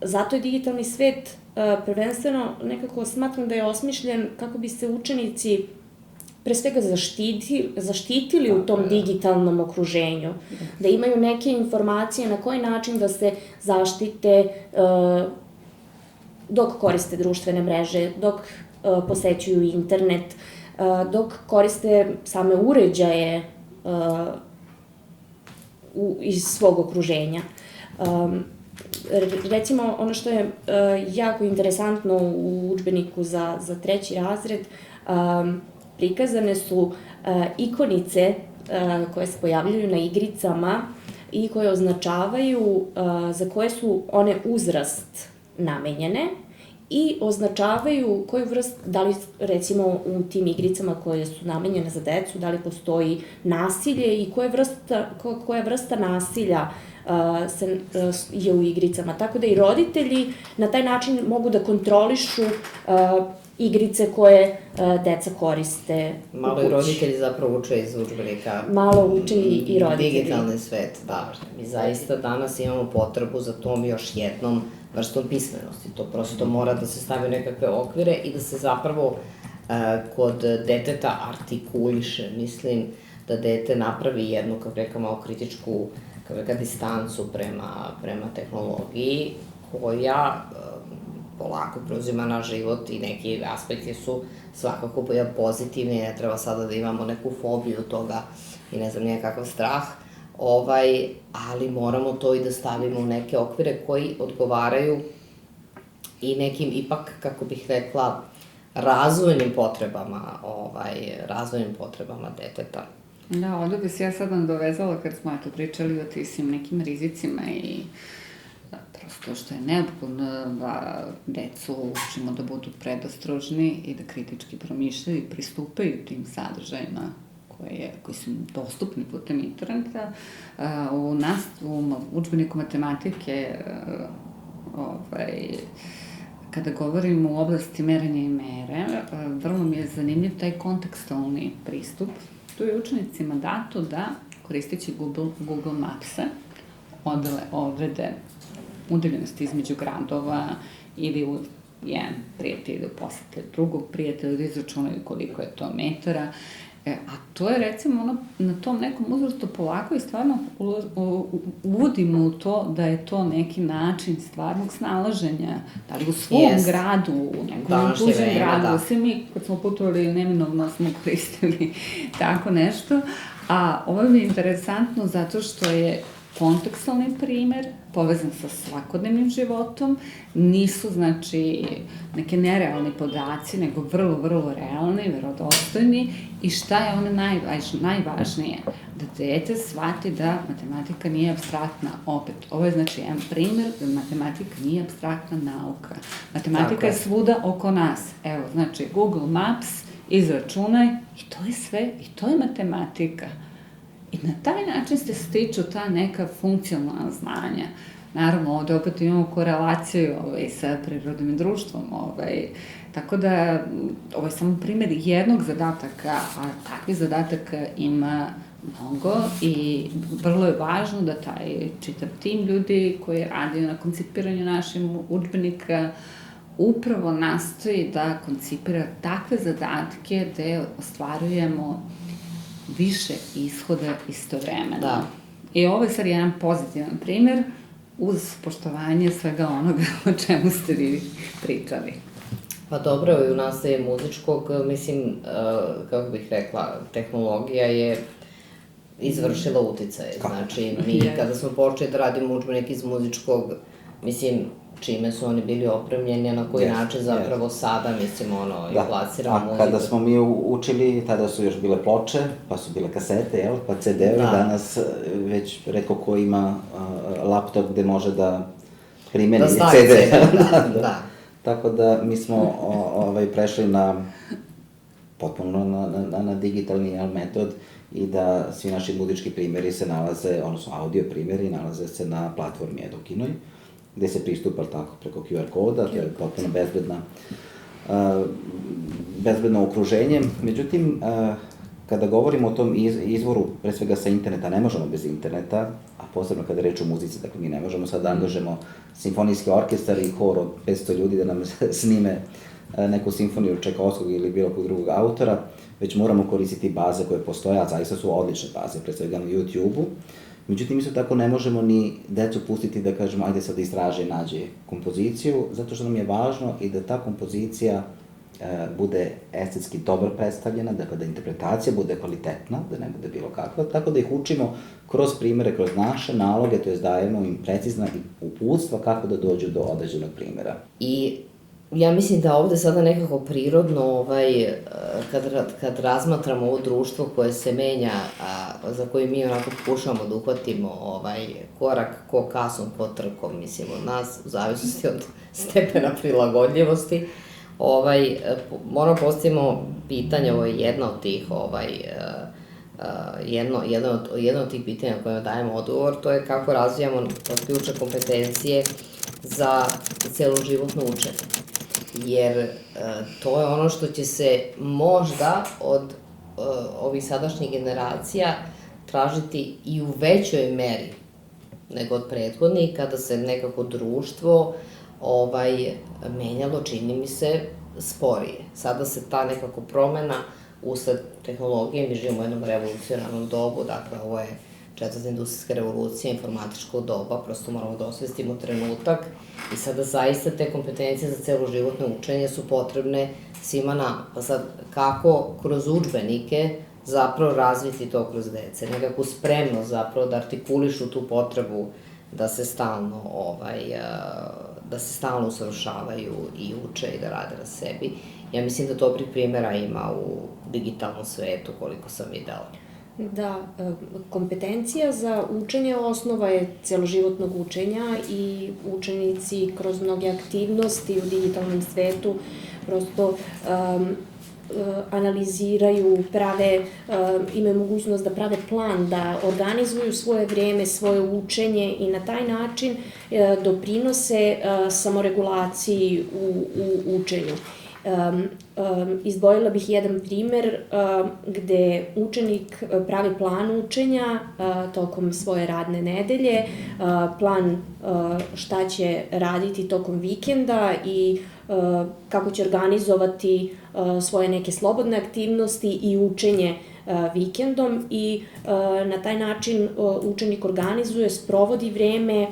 Zato je digitalni svet prvenstveno nekako smatram da je osmišljen kako bi se učenici pre svega zaštitili u tom digitalnom okruženju, da imaju neke informacije na koji način da se zaštite dok koriste društvene mreže, dok posećuju internet, dok koriste same uređaje iz svog okruženja. Recimo, ono što je jako interesantno u udžbeniku za 3. razred, prikazane su ikonice koje se pojavljaju na igricama i koje označavaju za koje su one uzrast namenjene i označavaju koju vrst, da li recimo u tim igricama koje su namenjene za decu, da li postoji nasilje i koja vrsta nasilja je u igricama. Tako da i roditelji na taj način mogu da kontrolišu igrice koje deca koriste u kući. Malo i roditelji zapravo uče iz udžbenika. Malo uče i roditelji. Digitalni svet, da. Mi zaista danas imamo potrebu za tom još jednom vrstom pismenosti. To prosto mora da se stavi u nekakve okvire i da se zapravo kod deteta artikuliše. Mislim da dete napravi jednu, kako reka, malo kritičku distancu prema tehnologiji koja polako preuzima naš život i neki aspekti su svakako pozitivni, ne treba sada da imamo neku fobiju toga i ne znam nekakav strah, ali moramo to i da stavimo u neke okvire koji odgovaraju i nekim ipak, kako bih rekla, razvojnim potrebama deteta. Da, ovdje bi se ja sad nadovezala kad smo pričali o tim nekim rizicima i prosto što je neophodno da decu učimo da budu predostrožni i da kritički promišljaju i pristupaju tim sadržajima koji su dostupni putem interneta. U udžbeniku matematike kada govorimo u oblasti merenja i mere, vrlo mi je zanimljiv taj kontekstualni pristup. Tu je učenicima dato da, koristeći Google Maps-e, odrede udaljenosti između gradova ili jedan prijatelj da posete drugog prijatelja, da izračunaju koliko je to metara A to je recimo ono, na tom nekom uzrastu polako i stvarno uvodimo u to da je to neki način stvarnog snalaženja, da li u svom gradu, u nekom tuđem gradu, svi mi kad smo putovali neminovno smo koristili tako nešto, a ovo mi je interesantno zato što je kontekstualni primer, povezan sa svakodnevnim životom, nisu, znači, neke nerealni podaci, nego vrlo, vrlo realni, verodostojni i šta je ono najvažnije? Da dete shvati da matematika nije apstraktna. Opet, ovo je, znači, jedan primer da matematika nije apstraktna nauka. Matematika je svuda oko nas. Evo, znači, Google Maps, izračunaj i to je sve, i to je matematika. I na taj način se stiču ta neka funkcionalna znanja. Naravno, ovde opet imamo korelaciju sa prirodom i društvom. Tako da, ovo je samo primer jednog zadataka, a takvih zadataka ima mnogo i vrlo je važno da taj čitav tim ljudi koji radi na koncipiranju naših udžbenika upravo nastoji da koncipira takve zadatke gde ostvarujemo više ishoda istovremeno. Da. I ovo je sad jedan pozitivan primer uz poštovanje svega onoga o čemu ste vi pričali. Pa dobro, i u nastavi muzičkog, mislim, kako bih rekla, tehnologija je izvršila uticaje. Znači, mi kada smo počeli da radimo udžbenik iz muzičkog, mislim, čime su oni bili opremljeni, na koji način zapravo sada, mislim, i plasiramo muziku. A kada smo mi učili, tada su još bile ploče, pa su bile kasete, jel? Pa CD-ovi, danas već retko ko ima laptop gde može da primeni CD. Da. Tako da mi smo prešli potpuno na digitalni metod i da svi naši muzički primjeri se nalaze, odnosno audio primjeri, nalaze se na platformi Edukinoj, gde se pristupa tako preko QR koda, to je potpuno bezbedno okruženje. Međutim, kada govorimo o tom izvoru, pre svega sa interneta, ne možemo bez interneta, a posebno kada reč o muzici, dakle mi ne možemo sad da angažemo simfonijski orkestar i hor od 500 ljudi da nam snime neku simfoniju Čajkovskog ili bilo kog drugog autora, već moramo koristiti baze koje postoje, a zaista su odlične baze, pre svega na YouTube-u. Međutim, isto tako ne možemo ni decu pustiti da kažemo ajde sad istraži i nađe kompoziciju, zato što nam je važno i da ta kompozicija bude estetski dobro predstavljena, dakle da interpretacija bude kvalitetna, da ne bude bilo kakva, tako da ih učimo kroz primere, kroz naše naloge, to je dajemo im precizna uputstva kako da dođu do određenog primera. I ja mislim da ovde sada nekako prirodno, kad razmatramo ovo društvo koje se menja, za koje mi onako pokušamo da uhvatimo korak ko kasom, ko trkom, mislim, od nas, u zavisnosti od stepena prilagodljivosti, moramo postavimo pitanje, ovo je jedna od tih, jedno od tih pitanja koje dajemo odgovor, to je kako razvijamo ključne kompetencije za celoživotno učenje. Jer to je ono što će se možda od ovih sadašnjih generacija tražiti i u većoj meri nego od prethodnih, kada se nekako društvo menjalo, čini mi se, sporije. Sada se ta nekako promena usled tehnologije, mi živimo u jednom revolucionarnom dobu, dakle ovo je četvrta industrijska revolucija, informatičko doba, prosto moramo da osvestimo trenutak i sada zaista te kompetencije za celoživotno učenje su potrebne svima nama. Pa sad, kako kroz udžbenike zapravo razviti to kroz dece, nekako spremno zapravo da artikulišu tu potrebu da se stalno usavršavaju i uče i da rade na sebi. Ja mislim da dobrih primjera ima u digitalnom svetu, koliko sam videla. Da, kompetencija za učenje osnova je celoživotnog učenja i učenici kroz mnoge aktivnosti u digitalnom svetu prosto analiziraju, imaju mogućnost da prave plan, da organizuju svoje vreme, svoje učenje i na taj način doprinose samoregulaciji u učenju. Izdvojila bih jedan primer gde učenik pravi plan učenja tokom svoje radne nedelje, plan šta će raditi tokom vikenda i kako će organizovati svoje neke slobodne aktivnosti i učenje vikendom i na taj način učenik organizuje, sprovodi vreme,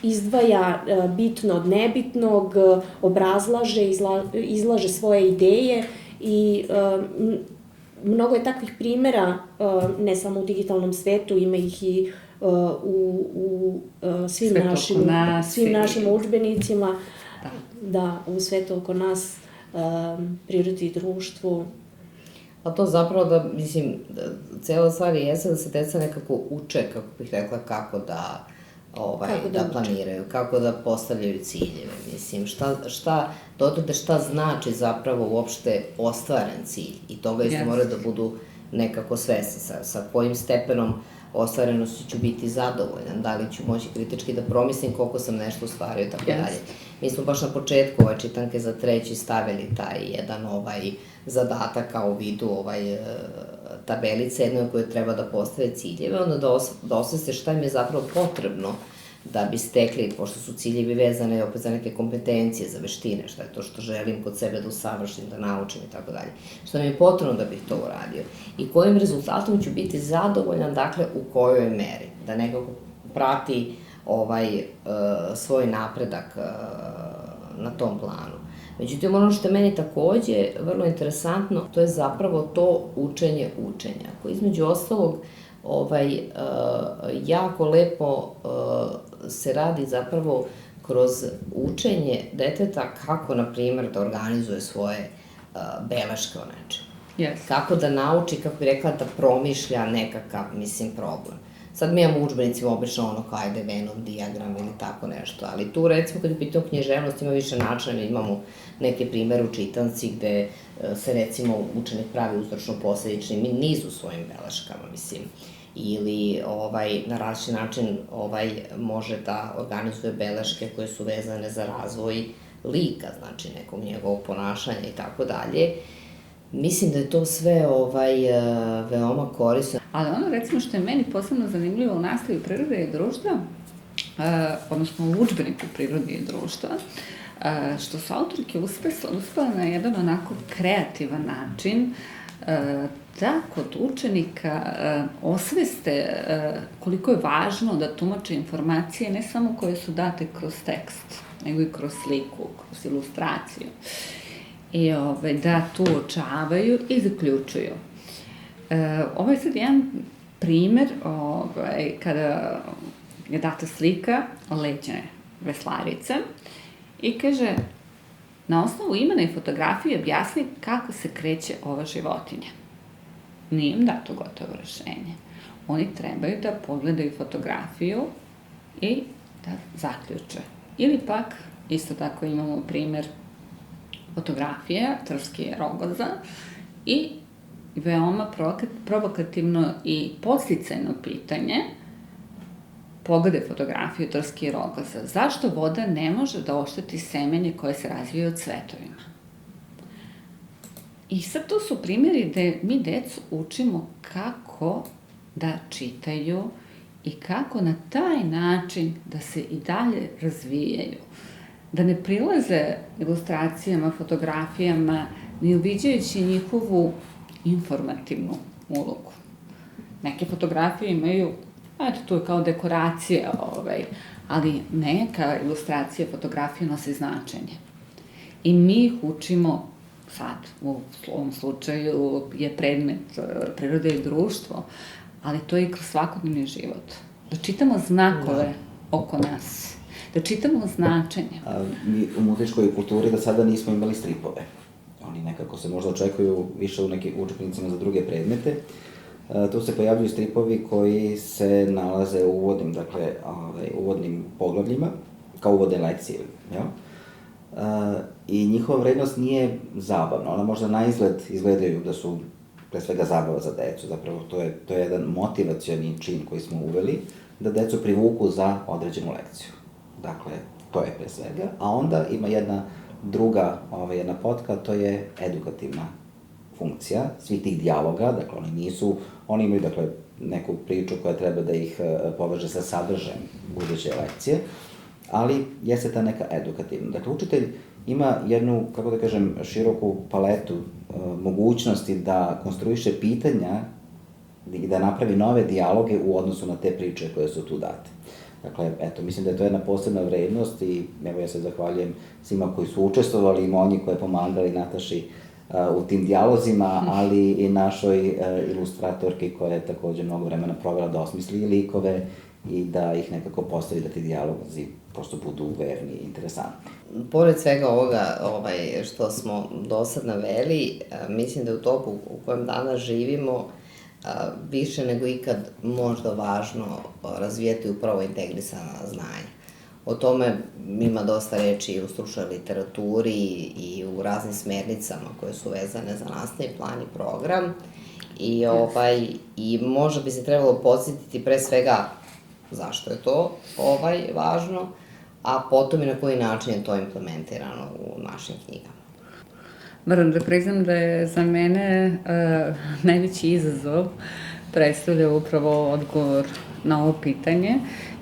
izdvaja bitno od nebitnog, obrazlaže, izlaže svoje ideje i mnogo je takvih primera, ne samo u digitalnom svetu, ima ih i u svim našim udžbenicima, da, u svetu oko nas, prirodi i društvu. A to zapravo da, mislim, cela stvar jeste da se deca nekako uče, kako bih rekla, kako da planiraju, kako da postavljaju ciljeve, mislim, šta znači zapravo uopšte ostvaren cilj i toga isto mora da budu nekako svesni sa kojim stepenom ostvarenosti ću biti zadovoljan, da li ću moći kritički da promislim koliko sam nešto ostvario i tako dalje. Mi smo baš na početku čitanke za 3. stavili taj jedan zadatak kao u vidu tabelice jednog koje treba da postave ciljeve, onda da osveste šta im je zapravo potrebno da bi stekli, pošto su ciljevi vezane opet za neke kompetencije, za veštine, šta je to što želim kod sebe da usavršim, da naučim i tako dalje. Šta mi je potrebno da bih to uradio i kojim rezultatom ću biti zadovoljan, dakle, u kojoj meri, da nekako prati svoj napredak na tom planu. Međutim, ono što je meni takođe vrlo interesantno, to je zapravo to učenja, koje između ostalog jako lepo se radi zapravo kroz učenje deteta kako, na primjer, da organizuje svoje beleške o nečemu. Kako da nauči, kako bi rekla, da promišlja nekakav, mislim, problem. Sad mi imamo u udžbenicima obično ono kao ajde Venn dijagram ili tako nešto, ali tu recimo kad je pitao književnost ima više načina, imamo neke primere u čitanci gde se recimo učenik pravi uzročno-posledični niz u svojim beleškama, mislim, ili na različit način može da organizuje beleške koje su vezane za razvoj lika, znači nekog njegovog ponašanja i tako dalje. Mislim da je to sve veoma korisno. Ali ono, recimo, što je meni posebno zanimljivo u nastavi prirode i društva, odnosno u udžbeniku prirode i društva, što su autorke uspela na jedan onako kreativan način da kod učenika osveste koliko je važno da tumače informacije ne samo koje su date kroz tekst, nego i kroz sliku, kroz ilustraciju. I da tu uočavaju i zaključuju. Ovo je sad jedan primer kada je data slika leđne veslarice i kaže na osnovu imena i fotografije objasni kako se kreće ova životinja. Nije im dato gotovo rešenje. Oni trebaju da pogledaju fotografiju i da zaključe. Ili pak, isto tako imamo primer fotografije trske rogoza i veoma provokativno i podsticajno pitanje pogledaj fotografiju trske rogoza. Zašto voda ne može da ošteti semenje koje se razvije od cvetovima? I sad to su primjeri gde mi decu učimo kako da čitaju i kako na taj način da se i dalje razvijaju. Da ne prilaze ilustracijama, fotografijama, ne uviđajući njihovu informativnu ulogu. Neke fotografije imaju, eto, tu je kao dekoracija, ali neka ilustracija, fotografija nosi značenje. I mi ih učimo sad, u ovom slučaju je predmet prirode i društvo, ali to je i kroz svakodnevni život. Da čitamo znakove oko nas. Da čitamo značenje. Mi u muzičkoj kulturi do sada nismo imali stripove. Oni nekako se možda očekuju više u nekim udžbenicima za druge predmete. Tu se pojavljuju stripovi koji se nalaze u uvodnim, dakle, uvodnim poglavljima, kao uvodne lekcije, jel? I njihova vrednost nije zabavna. Ona možda na izgled izgledaju da su pre svega zabava za decu. Zapravo to je jedan motivacioni čin koji smo uveli, da decu privuku za određenu lekciju. Dakle, to je pre svega. A onda ima jedna druga, jedna potka, to je edukativna funkcija svih tih dijaloga. Dakle, oni imaju, dakle, neku priču koja treba da ih poveže sa sadržajem buduće lekcije, ali jeste ta neka edukativna. Dakle, učitelj ima jednu, kako da kažem, široku paletu mogućnosti da konstruiše pitanja i da napravi nove dijaloge u odnosu na te priče koje su tu date. Dakle, eto, mislim da je to jedna posebna vrednost i evo ja se zahvaljujem svima koji su učestvovali i Monji koja je pomagali Nataši u tim dijalozima, ali i našoj ilustratorki koja je takođe mnogo vremena provela da osmisli likove i da ih nekako postavi da ti dijalozi prosto budu verni i interesantni. Pored svega ovoga što smo do sad naveli, mislim da je u toku u kojem danas živimo više nego ikad možda važno razvijati upravo integrisana znanja. O tome ima dosta reči i u stručnoj literaturi i u raznim smernicama koje su vezane za nastavni plan i program. I možda bi se trebalo podsjetiti pre svega zašto je to važno, a potom i na koji način je to implementirano u našim knjigama. Moram da priznam da je za mene najveći izazov predstavlja upravo odgovor na ovo pitanje,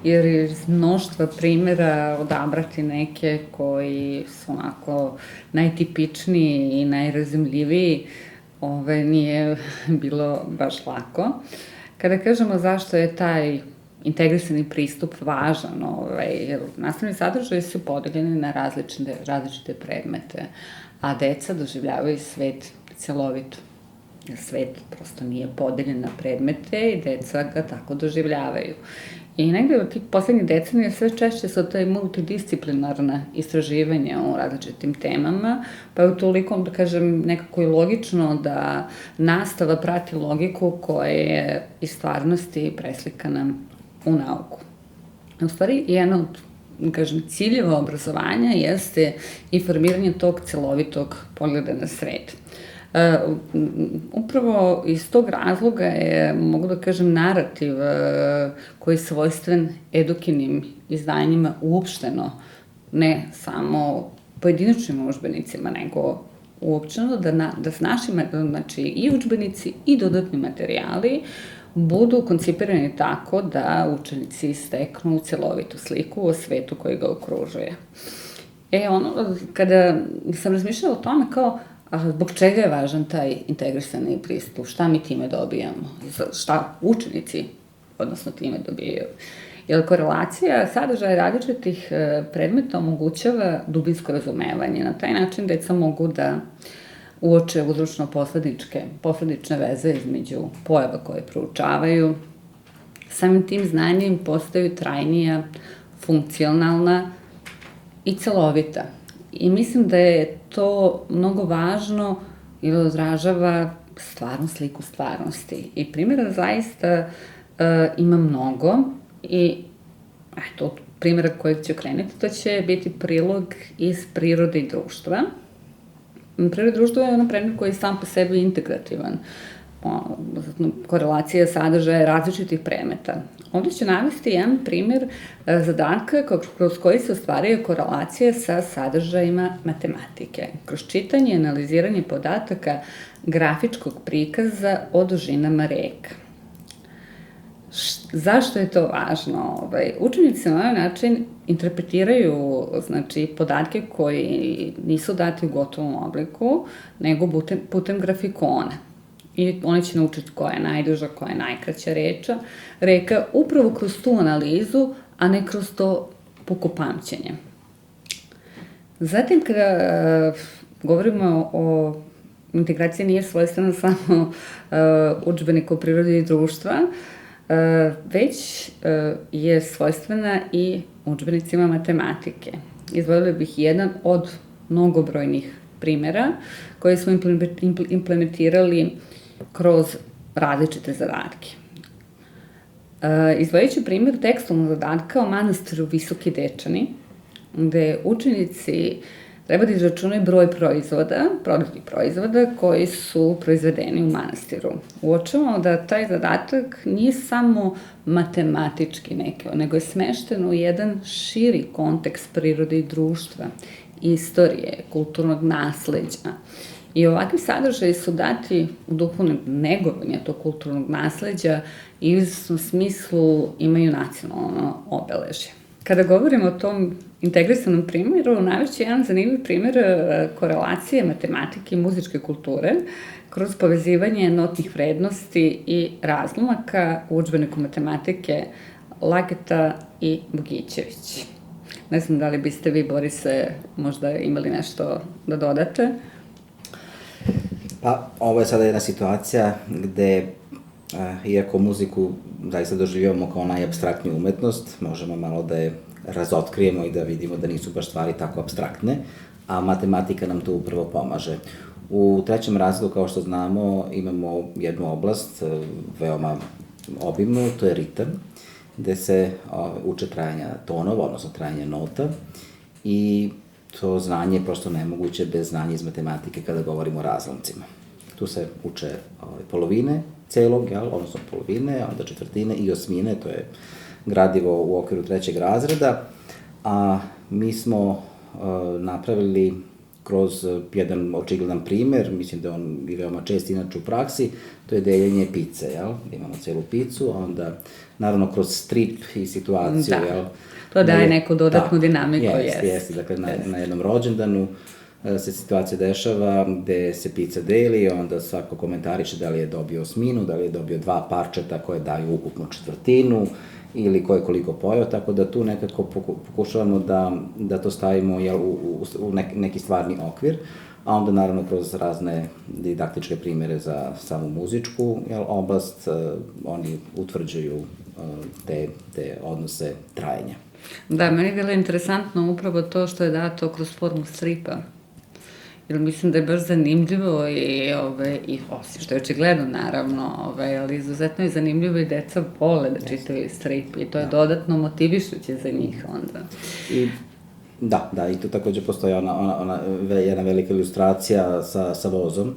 jer iz mnoštva primjera odabrati neke koji su onako najtipičniji i najrazumljiviji nije bilo baš lako. Kada kažemo zašto je taj integrisani pristup važan, jer nastavni sadržaji su podeljeni na različite predmete, a deca doživljavaju svet celovito. Svet prosto nije podeljen na predmete i deca ga tako doživljavaju. I negde od tih poslednjih decenija sve češće su taj multidisciplinarna istraživanja u različitim temama, pa je utoliko, da kažem, nekako i logično da nastava prati logiku koja je iz stvarnosti preslikana u nauku. U stvari, jedna od ciljeva obrazovanja jeste i formiranje tog celovitog pogleda na svet. Upravo iz tog razloga je, mogu da kažem, narativ koji je svojstven edukinim izdanjima uopšteno, ne samo pojedinačnim udžbenicima, nego uopšteno da s našim, znači i udžbenici i dodatni materijali budu koncipirani tako da učenici steknu celovitu sliku o svetu koji ga okružuje. Kada sam razmišljala o tome kao zbog čega je važan taj integrisani pristup, šta mi time dobijamo, šta učenici, odnosno time dobijaju. Jer korelacija sadržaja različitih predmeta omogućava dubinsko razumevanje. Na taj način deca mogu da uoče uzročno-posledične veze između pojava koje proučavaju. Samim tim znanjem postaju trajnija, funkcionalna i celovita. I mislim da je to mnogo važno i odražava stvarnu sliku stvarnosti. I primjera zaista ima mnogo i od primjera kojeg ću krenuti, to će biti prilog iz prirode i društva. Priroda i društvo je ono predmet koji je sam po sebi integrativan. Korelacija sadržaja različitih predmeta. Ovdje ću navesti jedan primjer zadatka kroz koji se ostvaruje korelacija sa sadržajima matematike. Kroz čitanje i analiziranje podataka grafičkog prikaza o dužinama reka. Zašto je to važno? Učenici na ovaj način interpretiraju podatke koji nisu dati u gotovom obliku, nego putem grafikona. I oni će naučiti koja je najduža, koja je najkraća reka, upravo kroz tu analizu, a ne kroz to puko pamćenje. Zatim, kada govorimo o integraciji, nije svojstvena samo udžbenika o prirodi i društva, već je svojstvena i udžbenicima matematike. Izdvojila bih jedan od mnogobrojnih primjera koje smo implementirali kroz različite zadatke. Izdvojit ću primjer tekstualnog zadatka o manastiru Visoki Dečani, gde učenici treba da izračunaju broj prodatih proizvoda koji su proizvedeni u manastiru. Uočavamo da taj zadatak nije samo matematički nego je smešten u jedan širi kontekst prirode i društva, istorije, kulturnog nasleđa. I ovakvi sadržaji su dati u duhu negovanja tog kulturnog nasleđa i u izvesnom smislu imaju nacionalno obeležje. Kada govorimo o tom integrisanom primjeru navešću jedan zanimljiv primjer korelacije matematike i muzičke kulture kroz povezivanje notnih vrednosti i razlomaka u udžbeniku matematike Lageta i Bogićević. Ne znam da li biste vi, Borise, možda imali nešto da dodate? Pa, ovo je sada jedna situacija gde, iako muziku zaista doživljavamo kao najapstraktniju umetnost, možemo malo da je razotkrijemo i da vidimo da nisu baš stvari tako apstraktne, a matematika nam tu upravo pomaže. U 3. razredu, kao što znamo, imamo jednu oblast, veoma obimnu, to je ritam, gde se uče trajanja tonova, odnosno trajanja nota, i to znanje je prosto nemoguće bez znanja iz matematike kada govorimo o razlomcima. Tu se uče polovine celog, odnosno polovine, onda četvrtine i osmine, to je gradivo u okviru 3. razreda, a mi smo napravili kroz jedan očigledan primer, mislim da on i veoma čest inače u praksi, to je deljenje pice, imamo celu picu, onda naravno kroz strip i situaciju, to daje neku dodatnu dinamiku, jeste, dakle na jednom rođendanu se situacija dešava gde se pica deli, onda svako komentariše da li je dobio osminu, da li je dobio 2 parčeta koje daju ukupnu četvrtinu, ili ko je koliko pojao, tako da tu nekako pokušavamo da to stavimo u neki stvarni okvir, a onda naravno kroz razne didaktičke primere za samu muzičku oblast, oni utvrđuju te odnose trajanja. Da, meni je bilo interesantno upravo to što je dato kroz formu stripa. Jer mislim da je baš zanimljivo i osim što je očigledno naravno, ali izuzetno je zanimljivo i deca vole da čitaju strip i to je dodatno motivišuće za njih onda. Da, i tu takođe postoji jedna velika ilustracija sa vozom,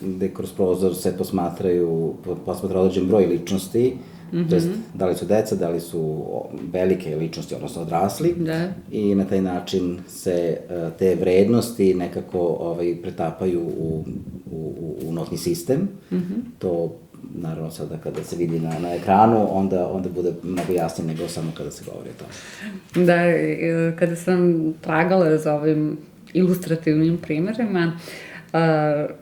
gde kroz prozor se posmatra određen broj ličnosti, to jest da li su deca, da li su velike ličnosti, odnosno odrasli, i na taj način se te vrednosti nekako pretapaju u notni sistem. To, naravno, sada kada se vidi na ekranu, onda bude mnogo jasnije nego samo kada se govori o tome. Da, kada sam tragala za ovim ilustrativnim primerima,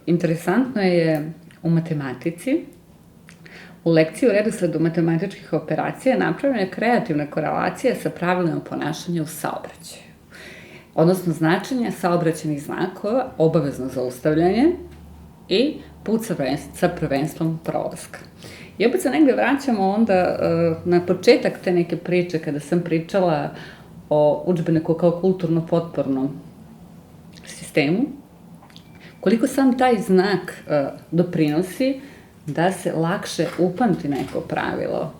interesantno je u matematici, u lekciji u redosledu matematičkih operacija napravljena je kreativna korelacija sa pravilima ponašanja u saobraćaju. Odnosno, značenje saobraćajnih znakova, obavezno zaustavljanje i put sa prvenstvom prolaska. I opet se negde vraćamo onda na početak te neke priče kada sam pričala o udžbeniku kao kulturno-potpornom sistemu, koliko sam taj znak doprinosi da se lakše upamti neko pravilo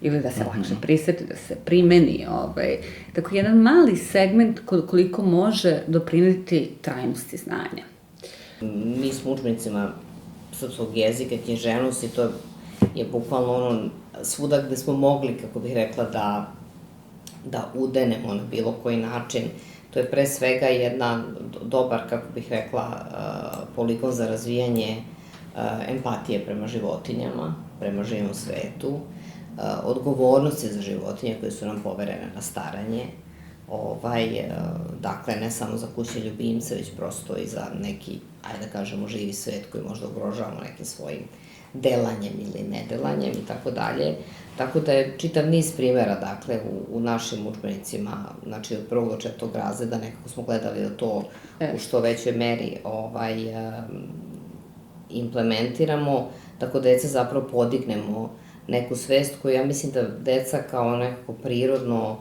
ili da se lakše priseti, da se primeni. Tako jedan mali segment koliko može doprineti trajnosti znanja. Mi smo udžbenicima srpskog jezika, književnosti, to je bukvalno svuda gde smo mogli, kako bih rekla, da udenemo na bilo koji način. To je pre svega jedna dobar, kako bih rekla, poligon za razvijanje empatije prema životinjama, prema živom svetu, odgovornosti za životinje koje su nam poverene na staranje, dakle, ne samo za kućne ljubimce, već prosto i za neki, ajde da kažemo, živi svet koji možda ugrožavamo nekim svojim delanjem ili nedelanjem i tako dalje. Tako da je čitav niz primera, dakle, u našim udžbenicima, znači od 1. do 4. razreda, nekako smo gledali da to u što većoj meri implementiramo, tako da deca zapravo podignemo neku svest koju ja mislim da deca kao nekako prirodno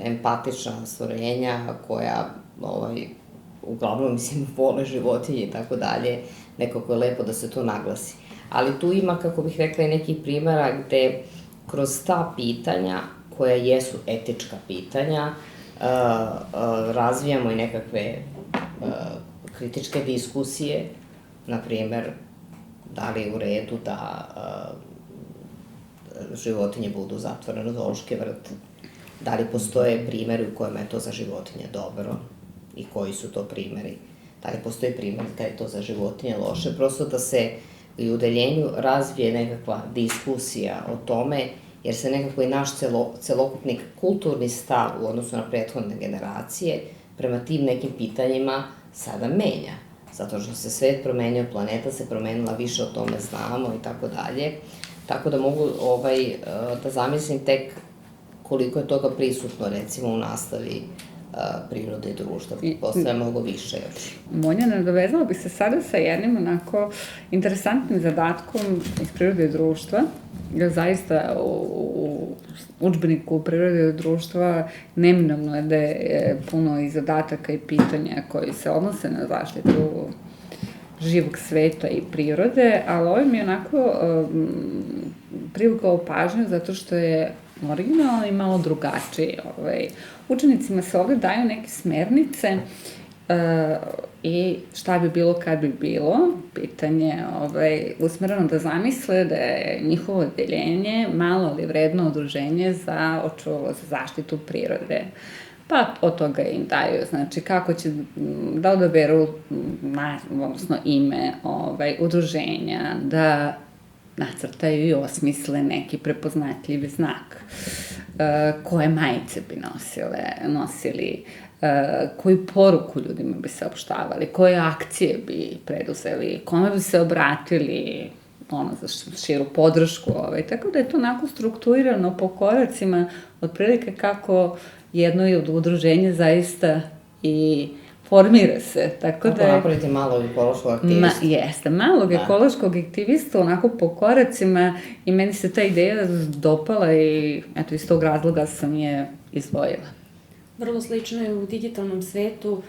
empatična stvorenja koja uglavnom, mislim, vole životinje i tako dalje, nekako je lepo da se to naglasi. Ali tu ima, kako bih rekla, i nekih primera gde kroz ta pitanja, koja jesu etička pitanja, razvijamo i nekakve kritičke diskusije, na primer, da li je u redu da životinje budu zatvorene u zoološki vrt, da li postoje primeri u kojima je to za životinje dobro i koji su to primeri, da li postoje primeri da je to za životinje loše, prosto da se i u udeljenju razvije nekakva diskusija o tome jer se nekako i naš celokupni kulturni stav u odnosu na prethodne generacije prema tim nekim pitanjima sada menja. Zato što se svet promenio, planeta se promenila, više o tome znamo i tako dalje. Tako da mogu da zamislim tek koliko je toga prisutno, recimo, u nastavi prirode i društva. Postaje mnogo više još. Monja, nadovezala bih se sada sa jednim onako interesantnim zadatkom iz prirode i društva. Zaista u udžbeniku prirode i društva neminovno je da je puno i zadataka i pitanja koji se odnose na zaštitu živog sveta i prirode, ali ovo mi je onako privukao pažnju zato što je originalno i malo drugačiji. Učenicima se ovde daju neke smernice i šta bi bilo kad bi bilo. Pitanje usmereno da zamisle da je njihovo odeljenje malo ali vredno udruženje za zaštitu prirode. Pa od toga im daju, znači kako će da odaberu odnosno ime udruženja, da nacrtaju i osmisle neki prepoznatljivi znak, koje majice bi nosili, koju poruku ljudima bi saopštavali, koje akcije bi preduzeli, kome bi se obratili, za širu podršku, tako da je to onako strukturirano po koracima, otprilike kako jedno udruženje zaista i formira se, tako da je... Kako napraviti malog ekološkog aktivista? Jeste, malog ekološkog aktivista, onako po koracima, i meni se ta ideja dopala i eto, iz tog razloga sam je izdvojila. Vrlo slično je u digitalnom svetu.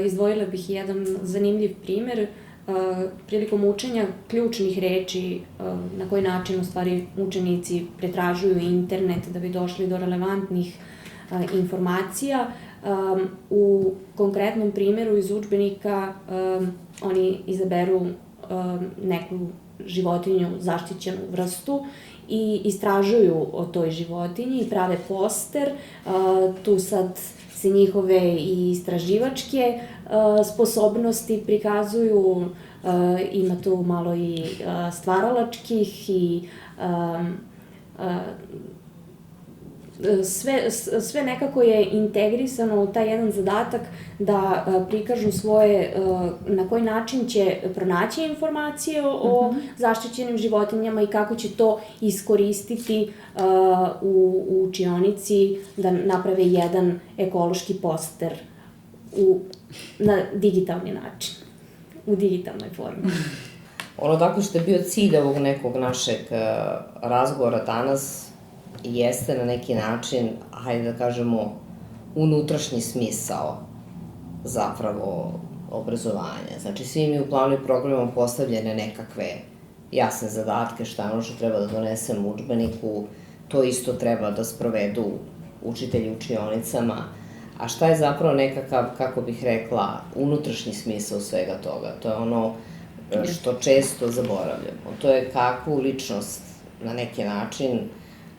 Izdvojila bih jedan zanimljiv primer. Prilikom učenja ključnih reči, na koji način u stvari učenici pretražuju internet da bi došli do relevantnih informacija. U konkretnom primjeru iz udžbenika oni izaberu neku životinju, zaštićenu vrstu i istražuju o toj životinji i prave poster. Tu sad se njihove i istraživačke sposobnosti prikazuju, ima tu malo i stvaralačkih i sve nekako je integrisano u taj jedan zadatak da prikažu svoje, na koji način će pronaći informacije o zaštićenim životinjama i kako će to iskoristiti u učionici da naprave jedan ekološki poster na digitalni način, u digitalnoj formi. Dakle, što je bio cilj ovog nekog našeg razgovora danas, jeste na neki način, hajde da kažemo, unutrašnji smisao zapravo obrazovanja. Znači, svi mi u planu i programu postavljene nekakve jasne zadatke, šta je ono što treba da donesemo u udžbeniku, to isto treba da sprovedu učitelji u učionicama, a šta je zapravo nekakav, kako bih rekla, unutrašnji smisao svega toga. To je ono što često zaboravljamo. To je kakvu ličnost na neki način,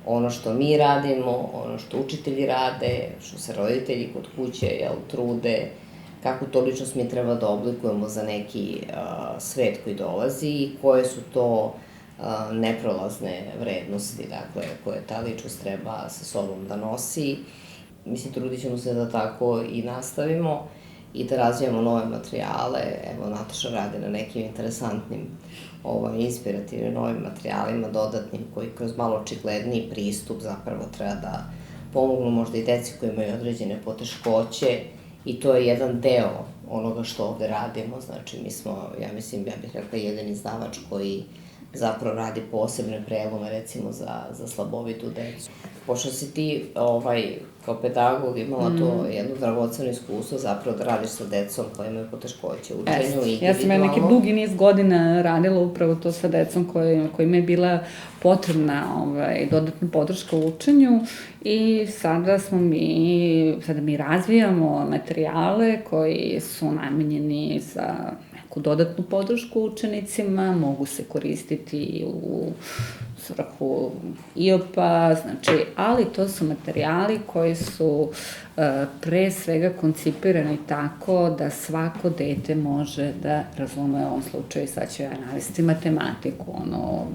ono što mi radimo, ono što učitelji rade, što se roditelji kod kuće trude, kakvu to ličnost mi treba da oblikujemo za neki svet koji dolazi i koje su to neprolazne vrednosti, dakle, koje ta ličnost treba sa sobom da nosi. Mislim, trudit ćemo se da tako i nastavimo i da razvijamo nove materijale. Evo, Nataša radi na nekim interesantnim, inspirativnim novim materijalima, dodatnim, koji kroz malo očigledniji pristup zapravo treba da pomognu možda i deci koji imaju određene poteškoće i to je jedan deo onoga što ovde radimo. Znači, mi smo, ja bih rekla, jedan izdavač koji zapravo radi posebne prelome, recimo, za slabovitu decu. Pošto si ti, kao pedagog, imala to jedno dragoceno iskustvo zapravo da radiš sa decom koja imaju poteškoće u učenju individualno. Ja sam neki dugi niz godina radila upravo to sa decom kojima je bila potrebna dodatna podrška u učenju i sada mi razvijamo materijale koji su namenjeni za neku dodatnu podršku učenicima, mogu se koristiti u svrhu IOP-a, znači, ali to su materijali koji su pre svega koncipirani tako da svako dete može da razume, u ovom slučaju, sad ću ja navesti matematiku,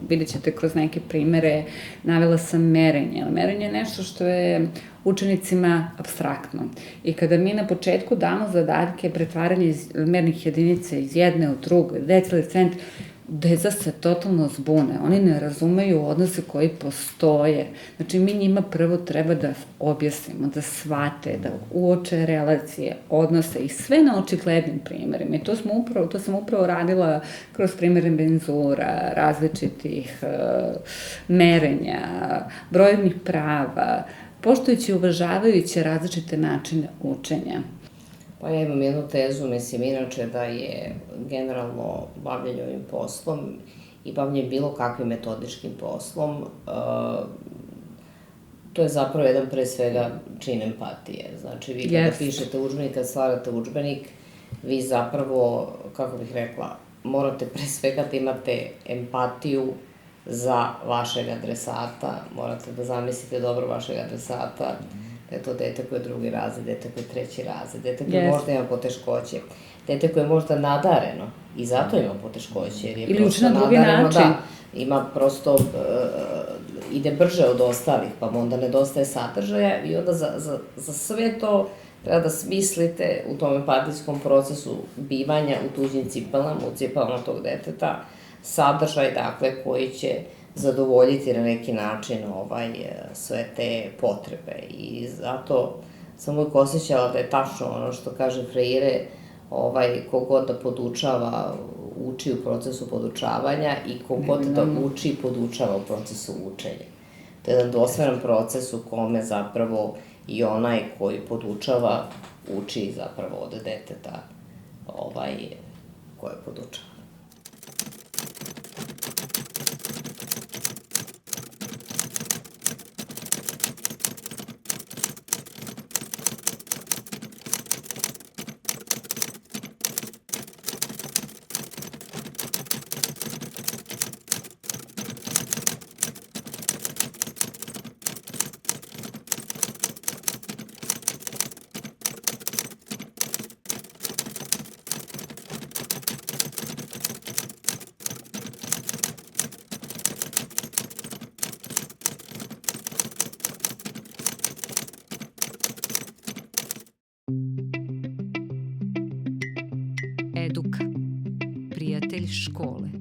vidjet ćete kroz neke primere, navela sam merenje, ali merenje je nešto što je učenicima apstraktno. I kada mi na početku damo zadatke pretvaranje mernih jedinica iz jedne u drugu, deciliter, cent, deca se totalno zbune, oni ne razumeju odnose koji postoje. Znači, mi njima prvo treba da objasnimo, da shvate, da uoče relacije, odnose i sve na očiglednim primerima. I to sam upravo radila kroz primere benzura, različitih merenja, brojevnih prava, poštujući i uvažavajući različite načine učenja. Pa ja imam jednu tezu, mislim, inače da je generalno bavljanje ovim poslom i bavljanje bilo kakvim metodičkim poslom, to je zapravo jedan pre svega čin empatije. Znači, vi kada pišete udžbenik, kada stvarate udžbenik, vi zapravo, kako bih rekla, morate pre svega da imate empatiju za vašeg adresata, morate da zamislite dobro vašeg adresata, da je to dete koje je drugi razred, dete koje je treći razred, dete koje možda ima poteškoće, dete koje je možda nadareno i zato ima poteškoće, jer je ili uči na drugi način. Da, ima prosto, ide brže od ostalih, pa mu onda nedostaje sadržaja i onda za sve to treba da smislite u tom empatijskom procesu bivanja u tuđim cipelama, u cipelama tog deteta, sadržaj, dakle, koji će zadovoljiti na neki način sve te potrebe. I zato sam uvijek osjećala da je tačno ono što kaže Freire, kogod da podučava, uči u procesu podučavanja i kogod da uči i podučava u procesu učenja. To je jedan dvosmeran proces u kome zapravo i onaj koji podučava uči zapravo od deteta koje podučava. Eduka, prijatelj škole.